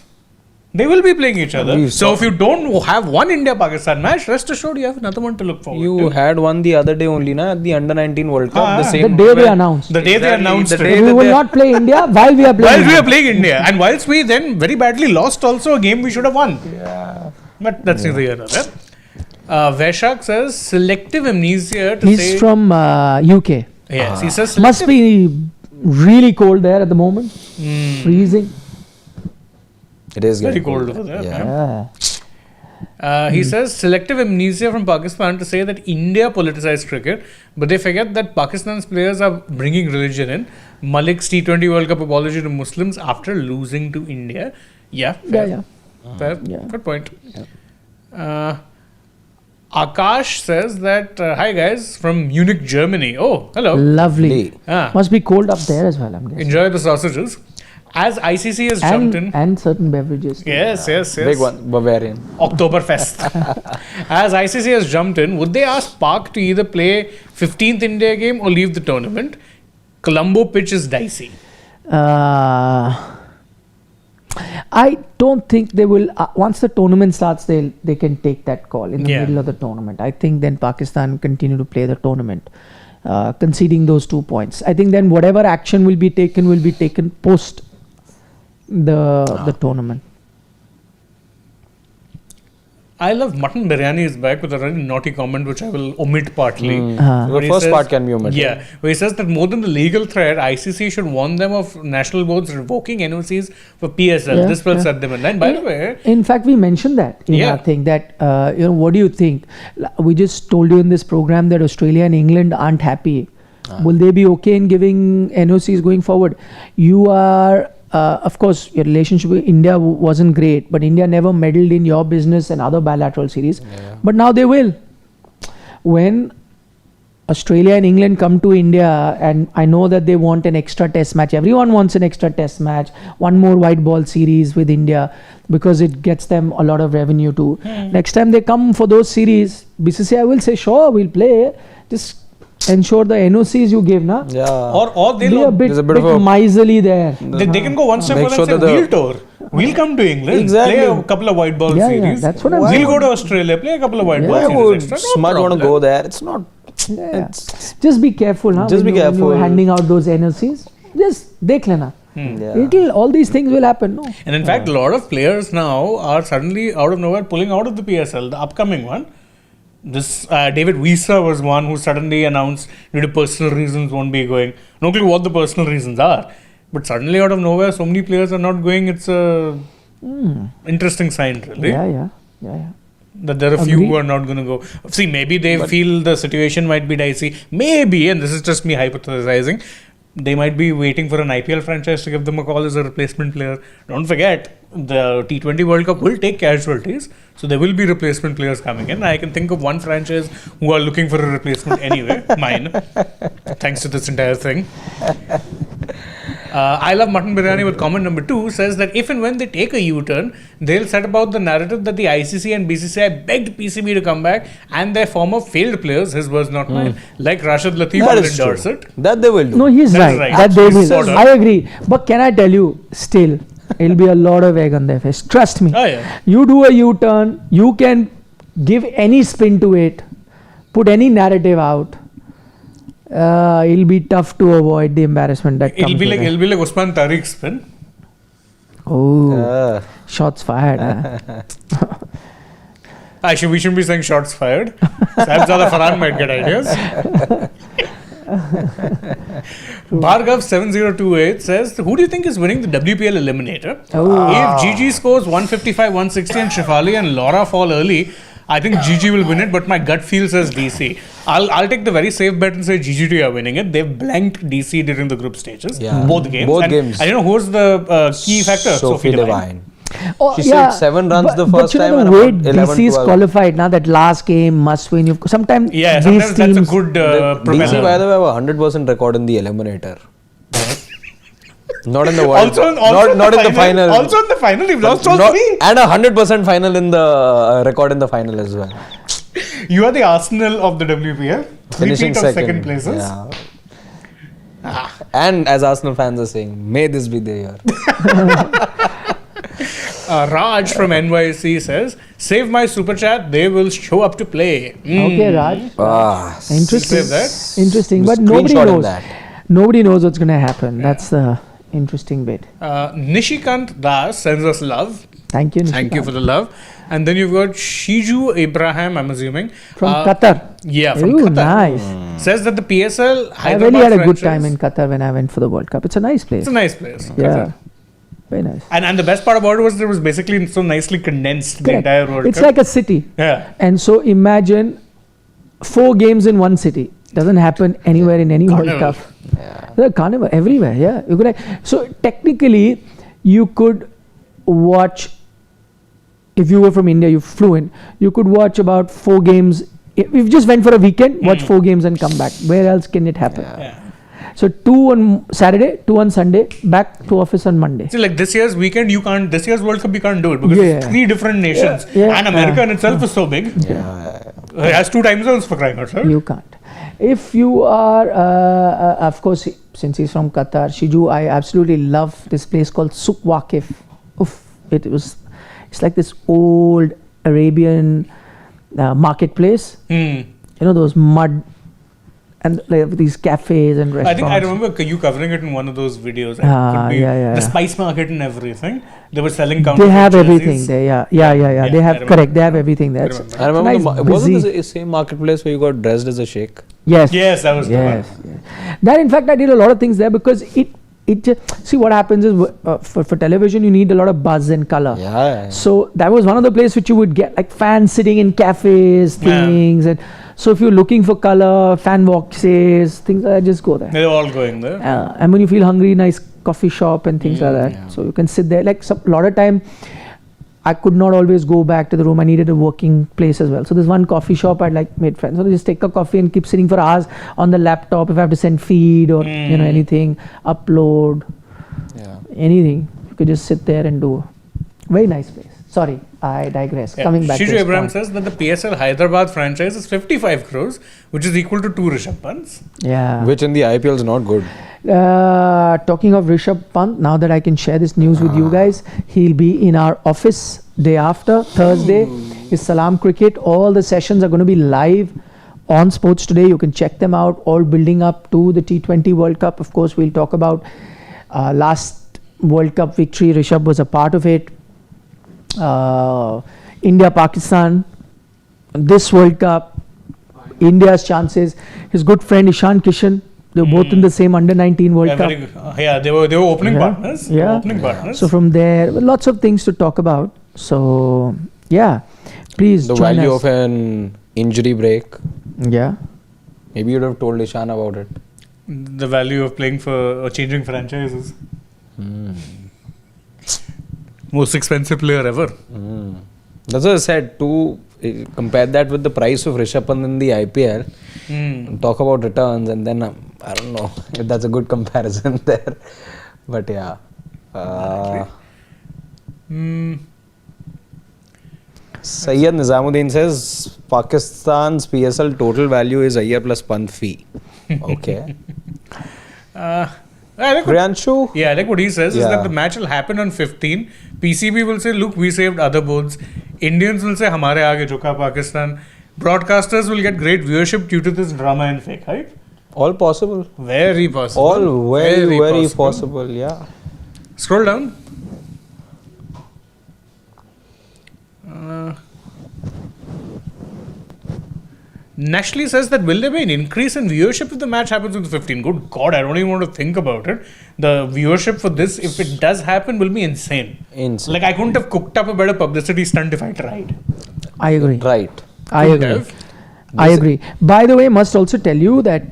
They will be playing each other. So if you don't have one India-Pakistan match, rest assured you have another one to look forward You to. had one the other day only, na, at the Under-19 World Cup. The The same day they when- announced. The day they Exactly, announced the it. day We that will they- not play India while we are playing. While we are playing India. And whilst we then very badly lost also a game we should have won. But that's neither here nor there. Vaishak says selective amnesia to He's say... from UK. Yes, he says Must be really cold there at the moment. Freezing. It is very getting cold colder. over there. Yeah. Yeah. He says selective amnesia from Pakistan to say that India politicized cricket, but they forget that Pakistan's players are bringing religion in. Malik's T20 World Cup apology to Muslims after losing to India. Yeah, fair. Yeah. Fair. Yeah. Good point. Akash says that, hi guys, from Munich, Germany. Oh, hello. Lovely. Ah, Must be cold up there as well, I'm guessing. enjoy the sausages. As ICC has jumped in. And certain beverages. Yes. Big one, Bavarian. Oktoberfest. As ICC has jumped in, would they ask Pak to either play 15th India game or leave the tournament? Colombo pitch is dicey. I don't think they will. Once the tournament starts, they can take that call in the middle of the tournament. I think then Pakistan continue to play the tournament, conceding those 2 points. I think then whatever action will be taken post the tournament. I love mutton biryani is back with a very naughty comment which I will omit partly. The Where he first says- part can be omitted. Yeah, where he says that more than the legal threat, ICC should warn them of national boards revoking NOCs for PSL. Yeah, This will yeah. set them in line. By the way, In fact, we mentioned that in Yeah. our thing that, what do you think? We just told you in this program that Australia and England aren't happy. Will they be okay in giving NOCs going forward? You are, of course, your relationship with India wasn't great, but India never meddled in your business and other bilateral series. But now they will. When Australia and England come to India, and I know that they want an extra test match. Everyone wants an extra test match, one more white ball series with India because it gets them a lot of revenue too. Next time they come for those series, BCCI will say, sure, we'll play. Just ensure the NOCs you give, na? Yeah. or they'll Be a bit, There's a bit of a- miserly there. they can go one step Make further sure and say, that the- we'll tour. We'll come to England, Exactly. play a couple of white ball Yeah, yeah, series. that's what I'm We'll saying. go to Australia, play a couple of white Yeah. ball Why series. would extra. No Smudge want to problem. go there? It's not. Yeah. It's, Just be careful, huh? Just when be When you're careful. handing out those NOCs. Just dekh lena. yeah. All these things will happen, no? And in fact, a lot of players now are suddenly out of nowhere pulling out of the PSL, the upcoming one. This David Wieser was one who suddenly announced due to personal reasons won't be going. No clue what the personal reasons are, but suddenly out of nowhere, so many players are not going. It's a interesting sign, really, Yeah. that there are a few Agree. who are not going to go. See, maybe they feel the situation might be dicey. Maybe, and this is just me hypothesizing. They might be waiting for an IPL franchise to give them a call as a replacement player. Don't forget, the T20 World Cup will take casualties, so there will be replacement players coming in. I can think of one franchise who are looking for a replacement anyway, mine, thanks to this entire thing. I love mutton biryani with comment number 2 says that if and when they take a U-turn, they'll set about the narrative that the ICC and BCCI begged PCB to come back and their former failed players, his words not mine, like Rashid Latif That will is endorse true. it. That they will do. No, he's That is right. right. That they He's will. spot on. I agree. But can I tell you, still, it'll be a lot of egg on their face. Trust me. Oh, yeah. You do a U-turn, you can give any spin to it, put any narrative out. It'll be tough to avoid the embarrassment that It'll comes be with like Usman Tariq's spin. Oh, Yeah. shots fired. Huh? Actually, we shouldn't be saying shots fired. Saibzada Farhan might get ideas. Bhargav7028 says, who do you think is winning the WPL Eliminator? If GG scores 155, 160 and Shefali and Laura fall early, I think GG will win it, but my gut feel says DC. I'll take the very safe bet and say GGT are winning it. They've blanked DC during the group stages. Yeah. Both games. Both And games. I don't know who's the key factor. Sophie Devine. Oh, She saved 7 runs the first but you time know and the way about 11, DC is 12. qualified now, that last game must win. Sometimes Yeah, these sometimes that's a teams, good DC, propeller. by the way, have a 100% record in the eliminator. Not in the world. Also in the final. Also in the final, you've lost all Not- three. And a 100% final in the record in the final as well. You are the Arsenal of the WPL. Finishing Repeat of second. places. Yeah. And as Arsenal fans are saying, may this be the year. Raj from NYC says, save my super chat, they will show up to play. Okay, Raj. Interesting. Save that. Interesting. But Screenshot nobody in knows. that. Nobody knows what's going to happen. That's the interesting bit. Nishikant Das sends us love. Thank you, Thank you Nishikant. for the love. And then you've got Shiju Abraham, I'm assuming. From Qatar. Yeah, from Ooh, Qatar. nice. Says that the PSL I Hyderabad really had a good franchise- time in Qatar when I went for the World Cup. It's a nice place. It's a nice place. Yeah. Qatar. Very nice. And the best part about it was it was basically so nicely condensed, the Correct. entire World It's Cup. like a city. Yeah. And so imagine 4 games in one city. Doesn't happen anywhere in any World Carnival. Cup. The carnival everywhere, yeah. You could, so technically, you could watch. If you were from India, you flew in. You could watch about 4 games. If you just went for a weekend, watch 4 games and come back. Where else can it happen? Yeah. So 2 on Saturday, 2 on Sunday, back to office on Monday. See, like this year's weekend, this year's World Cup, you can't do it because Yeah. it's 3 different nations. Yeah. And America in itself is so big. It has 2 time zones for crying out loud. You can't. If you are, of course, since he's from Qatar, Shiju, I absolutely love this place called Souk Waqif. Oof, it's like this old Arabian marketplace. You know, those mud and like, these cafes and I restaurants. think I remember you covering it in one of those videos. It Ah, could be yeah. the spice market and everything. They were selling They counterfeit have jerseys. everything there. Yeah. They I have remember. correct. They have everything there. I It's- remember. I remember, it's nice, wasn't busy. the same marketplace where you got dressed as a sheikh? Yes. Yes, that was the yes. one. yes. That in fact I did a lot of things there because see what happens is for television you need a lot of buzz and color. Yeah. So that was one of the places which you would get like fans sitting in cafes, Yeah. things, and so if you're looking for color, fan boxes, things like that, just go there. They were all going there. And when you feel hungry, nice coffee shop and things like that. yeah. So you can sit there. Like a lot of time, I could not always go back to the room. I needed a working place as well. So there's one coffee shop I'd like made friends. So just take a coffee and keep sitting for hours on the laptop if I have to send feed or anything, upload, Yeah. anything. You could just sit there and do. Very nice place. Sorry, I digress. Yeah. Coming back to Shiju this Abraham point. says that the PSL Hyderabad franchise is 55 crores, which is equal to 2 Rishabh Pants. Yeah. Which in the IPL is not good. Talking of Rishabh Pant, now that I can share this news with you guys, he'll be in our office day after, Thursday. Is Salam Cricket. All the sessions are going to be live on Sports Today. You can check them out, all building up to the T20 World Cup. Of course, we'll talk about last World Cup victory. Rishabh was a part of it. India, Pakistan, this World Cup, India's chances. His good friend Ishan Kishan, they were both in the same under-19 World Yeah, Cup. very good. Yeah, they were opening partners. They were Yeah. opening partners. So from there, lots of things to talk about. So yeah, please The join value us. of an injury break. Yeah, Maybe you'd have told Ishan about it. The value of playing for or changing franchises. Most expensive player ever. That's what I said. Compare that with the price of Rishabh Pant in the IPL. Talk about returns, and then I don't know if that's a good comparison there. But yeah. Sayyid Nizamuddin says Pakistan's PSL total value is Iyer plus Pant fee. Okay. I like what, Priyanshu? yeah, I like what he says is Yeah. that the match will happen on 15. PCB will say, look, we saved other boards. Indians will say, hamare aage jhuka Pakistan. Broadcasters will get great viewership due to this drama and fake hype. All possible. Very possible. All very possible. Yeah. Scroll down. Nashley says that will there be an increase in viewership if the match happens on the 15? Good God, I don't even want to think about it. The viewership for this, if it does happen, will be insane. Insane. Like I couldn't have cooked up a better publicity stunt if I tried. I agree. Right. I Couldn't agree. have. I agree. By the way, must also tell you that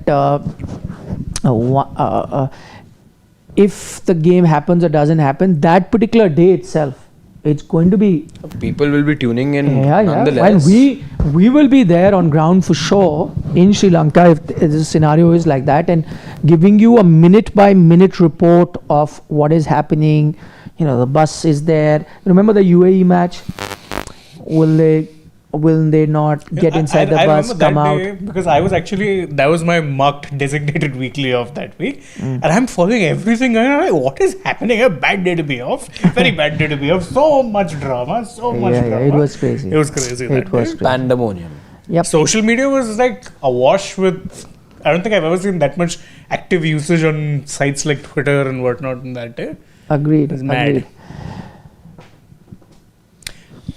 if the game happens or doesn't happen, that particular day itself, it's going to be People will be tuning in yeah. nonetheless. And we will be there on ground for sure in Sri Lanka if the scenario is like that, and giving you a minute by minute report of what is happening. You know, the bus is there. Remember the UAE match? Will they not get inside the bus, come out? Because I was actually, that was my marked designated weekly off that week. And I'm following everything and I'm like, what is happening? A bad day to be off. Very bad day to be off. So much drama. So much drama. It was crazy. It was crazy. It that was day. crazy. Pandemonium. Yep. Social media was like awash with, I don't think I've ever seen that much active usage on sites like Twitter and whatnot in that day. Agreed. It's mad. Agreed.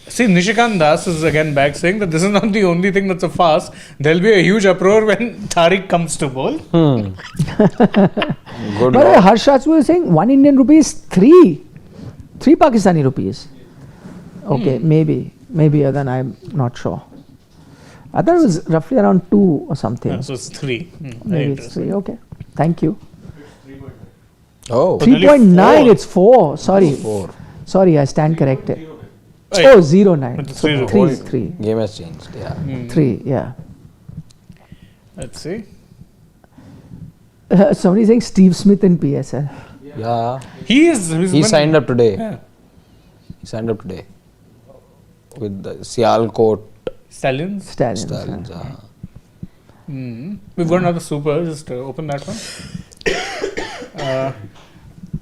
See, Nishikant Das is again back saying that this is not the only thing that's a farce. There'll be a huge uproar when Tariq comes to bowl. Good But Lord. Harshad was saying 1 Indian rupee is 3 Pakistani rupees. Okay, maybe then I'm not sure. I thought it was roughly around 2 or something. Yeah, so it's 3. Maybe it's 3. Okay, thank you. Oh. But nearly 3.9. 4. It's 4. Sorry. 4. Sorry, I stand corrected. Right. Oh, 09. But the So 3 3 is 3. Game has changed. Yeah. 3, yeah. Let's see. Somebody saying Steve Smith in PSL. Yeah. He signed up today. Yeah. He signed up today. With the Sialkot Stallions. Stallions. We've got another super. Just open that one.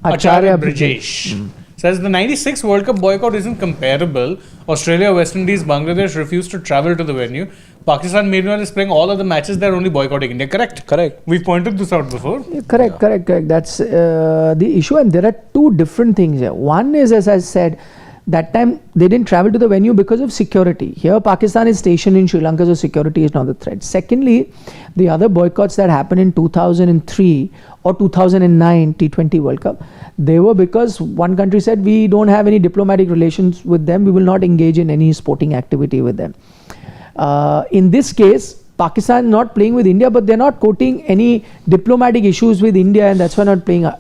Acharya Acharya Brijesh says the 96 World Cup boycott isn't comparable. Australia, West Indies, Bangladesh refused to travel to the venue. Pakistan meanwhile is playing all of the matches, they're only boycotting India. Correct? Correct. We've pointed this out before. Correct. That's the issue, and there are two different things here. One is, as I said, that time they didn't travel to the venue because of security. Here Pakistan is stationed in Sri Lanka, so security is not the threat. Secondly, the other boycotts that happened in 2003 or 2009 T20 World Cup, they were because one country said we don't have any diplomatic relations with them, we will not engage in any sporting activity with them. In this case, Pakistan not playing with India, but they're not quoting any diplomatic issues with India, and that's why not playing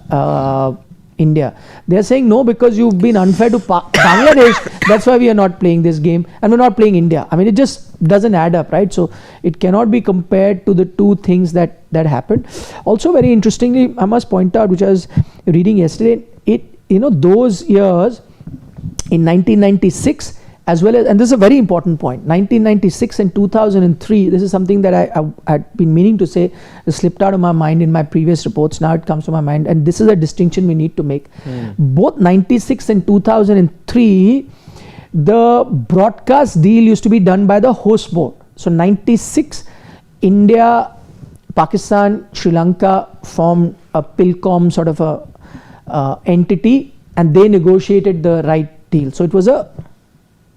India. They're saying no, because you've been unfair to Bangladesh, that's why we are not playing this game, and we're not playing India. I mean, it just doesn't add up, right? So it cannot be compared to the two things that happened. Also, very interestingly, I must point out, which I was reading yesterday, those years in 1996, as well as, and this is a very important point, 1996 and 2003, this is something that I had been meaning to say, it slipped out of my mind in my previous reports, now it comes to my mind, and this is a distinction we need to make. Both 96 and 2003, the broadcast deal used to be done by the host board. So 96, India, Pakistan, Sri Lanka formed a PILCOM sort of a entity, and they negotiated the right deal. So it was a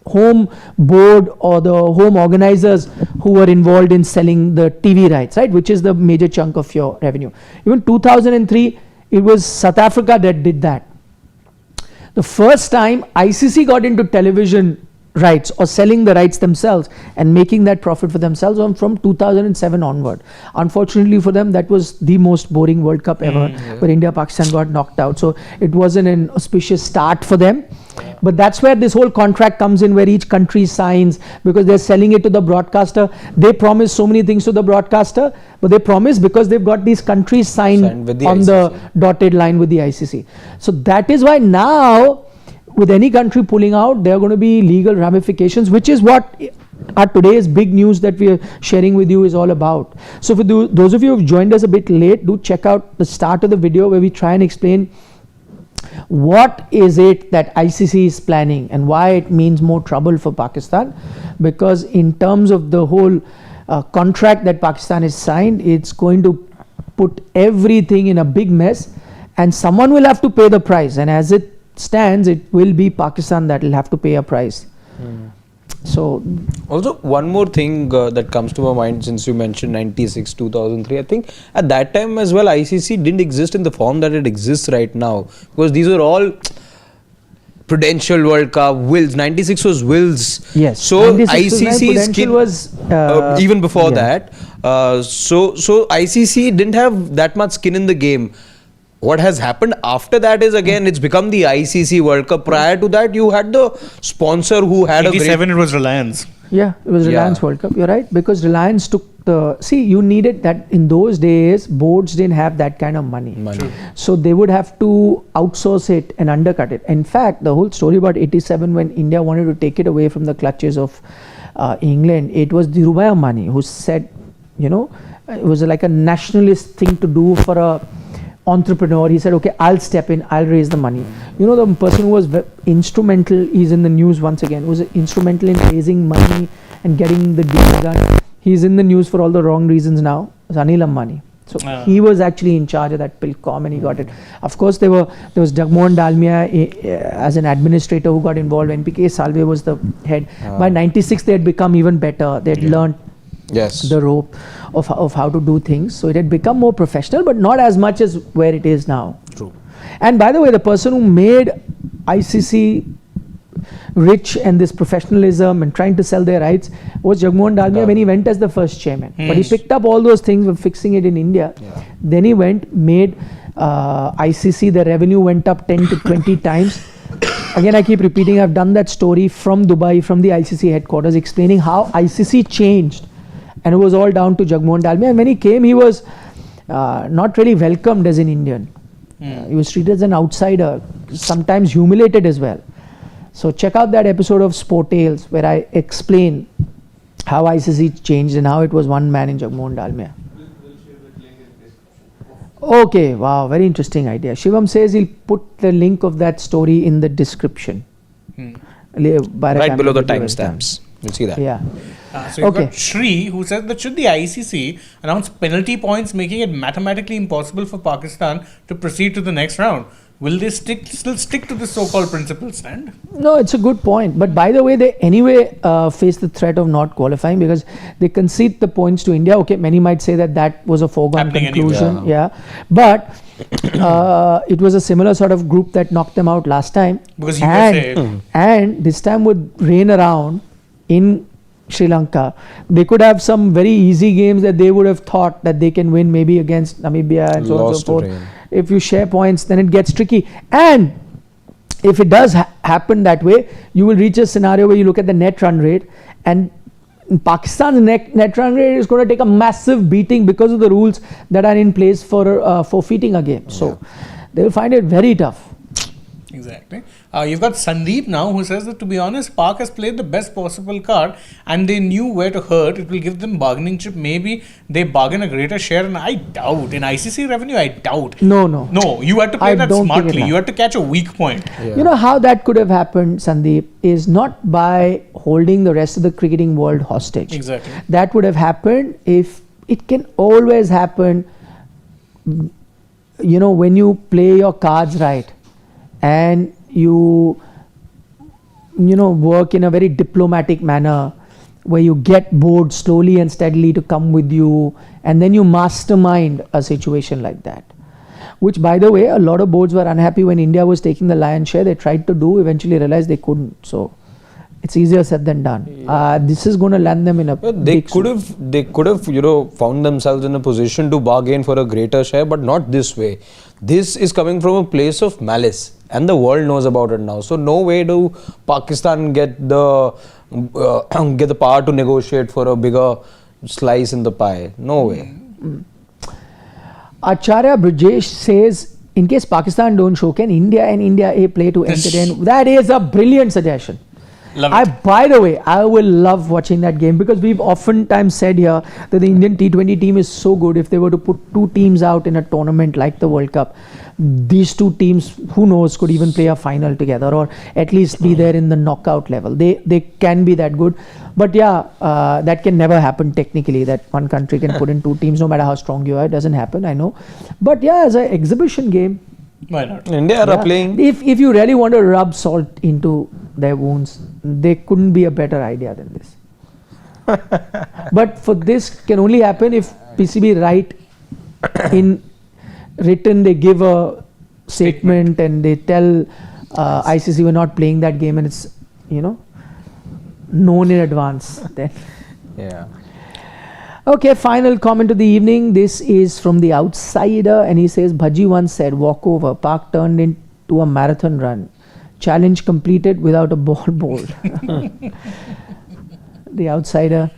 home board or the home organizers who were involved in selling the TV rights, right, which is the major chunk of your revenue. Even 2003, it was South Africa that did that. The first time ICC got into television rights or selling the rights themselves and making that profit for themselves from 2007 onward. Unfortunately for them, that was the most boring World Cup ever, where India, Pakistan got knocked out. So it wasn't an auspicious start for them. But that's where this whole contract comes in, where each country signs, because they're selling it to the broadcaster. They promise so many things to the broadcaster, but they promise because they've got these countries signed on ICC. The dotted line with the ICC. So that is why now, with any country pulling out, there are going to be legal ramifications, which is what our today's big news that we are sharing with you is all about. So for those of you who have joined us a bit late, do check out the start of the video where we try and explain what is it that ICC is planning and why it means more trouble for Pakistan. Because in terms of the whole contract that Pakistan has signed, it's going to put everything in a big mess, and someone will have to pay the price, and as it stands, it will be Pakistan that will have to pay a price. So also one more thing that comes to my mind, since you mentioned 96, 2003, I think at that time as well ICC didn't exist in the form that it exists right now, because these are all Prudential World Cup, Wills. 96 was Wills. Yes. So ICC was even before that. So ICC didn't have that much skin in the game. What has happened after that is, again, it's become the ICC World Cup. Prior to that, you had the sponsor who had 87, it was Reliance. Yeah, it was Reliance World Cup. You're right, because Reliance took the... See, you needed that. In those days, boards didn't have that kind of money. So they would have to outsource it and undercut it. In fact, the whole story about 87, when India wanted to take it away from the clutches of England, it was Dhirubhai Ambani who said, it was like a nationalist thing to do for a entrepreneur. He said, okay, I'll step in, I'll raise the money. The person who was instrumental, he's in the news once again, was instrumental in raising money and getting the deal done. He's in the news for all the wrong reasons now. Anil Ambani. So he was actually in charge of that PILCOM, and he got it. Of course, there was Jagmohan Dalmia as an administrator who got involved. NPK Salve was the head. By 96, they had become even better. They had learned the rope of how to do things. So it had become more professional, but not as much as where it is now. True. And by the way, the person who made ICC rich and this professionalism and trying to sell their rights was Jagmohan Dalmia when he went as the first chairman. But he picked up all those things, were fixing it in India. Then he made ICC, the revenue went up 10 to 20 times. Again, I keep repeating, I've done that story from Dubai, from the ICC headquarters, explaining how ICC changed. And it was all down to Jagmohan Dalmia. And when he came, he was not really welcomed as an Indian. He was treated as an outsider, sometimes humiliated as well. So check out that episode of SporTales where I explain how ICC changed and how it was one man in Jagmohan Dalmia. Okay, wow, very interesting idea. Shivam says he'll put the link of that story in the description. Right below the timestamps. You'll see that. Yeah. So you've Okay. got Shri, who says that should the ICC announce penalty points making it mathematically impossible for Pakistan to proceed to the next round, will they still stick to the so-called principle stand? No, it's a good point. But by the way, they anyway face the threat of not qualifying because they concede the points to India. Okay, many might say that was a foregone Happening conclusion. anyway. Yeah. But it was a similar sort of group that knocked them out last time. Because USA... And this time with rain around in Sri Lanka, they could have some very easy games that they would have thought that they can win maybe against Namibia and so on and so Lost to forth. rain. If you share points, then it gets tricky. And if it does happen that way, you will reach a scenario where you look at the net run rate, and Pakistan's net run rate is going to take a massive beating because of the rules that are in place for forfeiting a game. So they will find it very tough. Exactly. You've got Sandeep now, who says that, to be honest, Pak has played the best possible card and they knew where to hurt. It will give them bargaining chip. Maybe they bargain a greater share, and I doubt. In ICC revenue, I doubt. No. No, you had to play I that don't think it smartly. happened. You had to catch a weak point. Yeah. You know how that could have happened, Sandeep, is not by holding the rest of the cricketing world hostage. Exactly. That would have happened if it can always happen, you know, when you play your cards right and you work in a very diplomatic manner where you get board slowly and steadily to come with you, and then you mastermind a situation like that. Which, by the way, a lot of boards were unhappy when India was taking the lion's share. They tried to do, eventually realized they couldn't. So it's easier said than done. This is going to land them in a They big could have, found themselves in a position to bargain for a greater share, but not this way. This is coming from a place of malice, and the world knows about it now. So no way do Pakistan get the power to negotiate for a bigger slice in the pie. No way. Acharya Brajesh says, in case Pakistan don't show, can India and India A play to entertain? That is a brilliant suggestion. Love it. By the way, I will love watching that game because we've oftentimes said here that the Indian T20 team is so good. If they were to put two teams out in a tournament like the World Cup, these two teams, who knows, could even play a final together or at least be there in the knockout level. They can be that good. But yeah, that can never happen technically, that one country can put in two teams no matter how strong you are. It doesn't happen, I know. But yeah, as an exhibition game, Why not? India are playing. If you really want to rub salt into their wounds, there couldn't be a better idea than this. But for this can only happen if PCB write in written, they give a statement and they tell ICC we're not playing that game, and it's known in advance. Then Yeah. okay, final comment of the evening. This is from The Outsider, and he says, Bhaji once said, walkover, Park turned into a marathon run. Challenge completed without a ball bowled. The Outsider.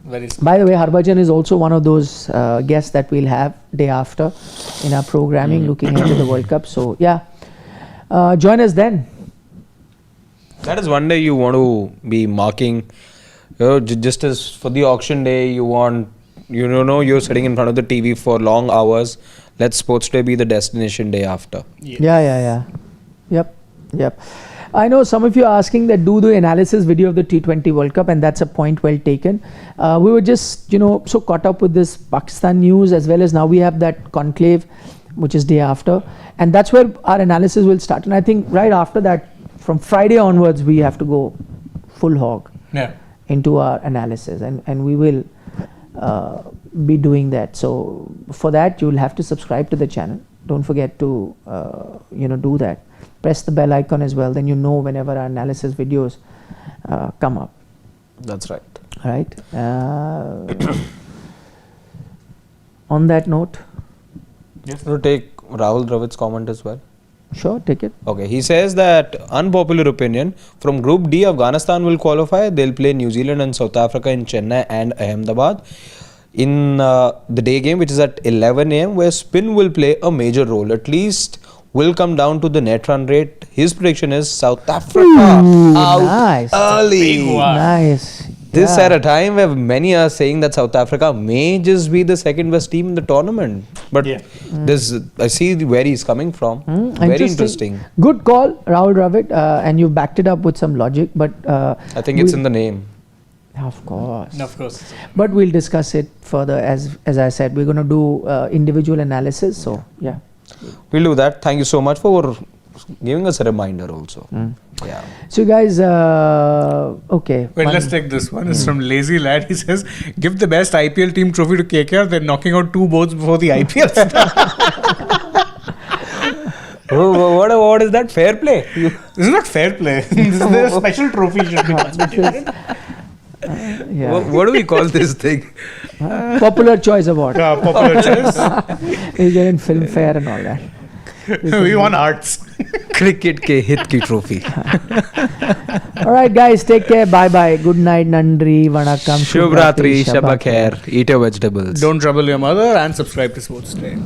Very smart. By the way, Harbhajan is also one of those guests that we'll have day after in our programming, looking ahead to the World Cup. So yeah, join us then. That is one day you want to be marking. Just as for the auction day, you want, you're sitting in front of the TV for long hours. Let Sports Day be the destination day after. Yeah. Yep. I know some of you are asking that do the analysis video of the T20 World Cup, and that's a point well taken. We were just, so caught up with this Pakistan news, as well as now we have that conclave, which is day after. And that's where our analysis will start. And I think right after that, from Friday onwards, we have to go full hog into our analysis, and we will be doing that. So for that, you'll have to subscribe to the channel. Don't forget to do that. Press the bell icon as well, then you know whenever our analysis videos come up. That's right. All right. On that note, Yes. To take Rahul Dravid's comment as well. sure, take it. Okay, he says that unpopular opinion, from Group D, Afghanistan will qualify. They'll play New Zealand and South Africa in Chennai and Ahmedabad in the day game, which is at 11 a.m., where spin will play a major role. At least will come down to the net run rate. His prediction is South Africa out nice. early. Big one. Nice. This Yeah. at a time where many are saying that South Africa may just be the second best team in the tournament. But this, I see where he's coming from. Very interesting. Good call, Rahul Dravid, and you backed it up with some logic. But I think it's in the name. Of course. Of course. But we'll discuss it further. As I said, we're going to do individual analysis. So yeah. We'll do that. Thank you so much for giving us a reminder also. Yeah. So guys, okay. Wait, let's take this one. It's from Lazy Lad. He says, give the best IPL team trophy to KKR. They're knocking out 2 boards before the IPL starts. What is that? Fair play? This is not fair play. This is a special trophy. Should be constituted. Yeah. What do we call this thing? Popular Choice Award. Popular choice. You get in film fair and all that. We won arts. Cricket ke hit ki trophy. All right, guys, take care. Bye bye. Good night, Nandri, Vanakkam, Shubh Ratri, Shabba Khair. Eat your vegetables. Don't trouble your mother and subscribe to SportsTale.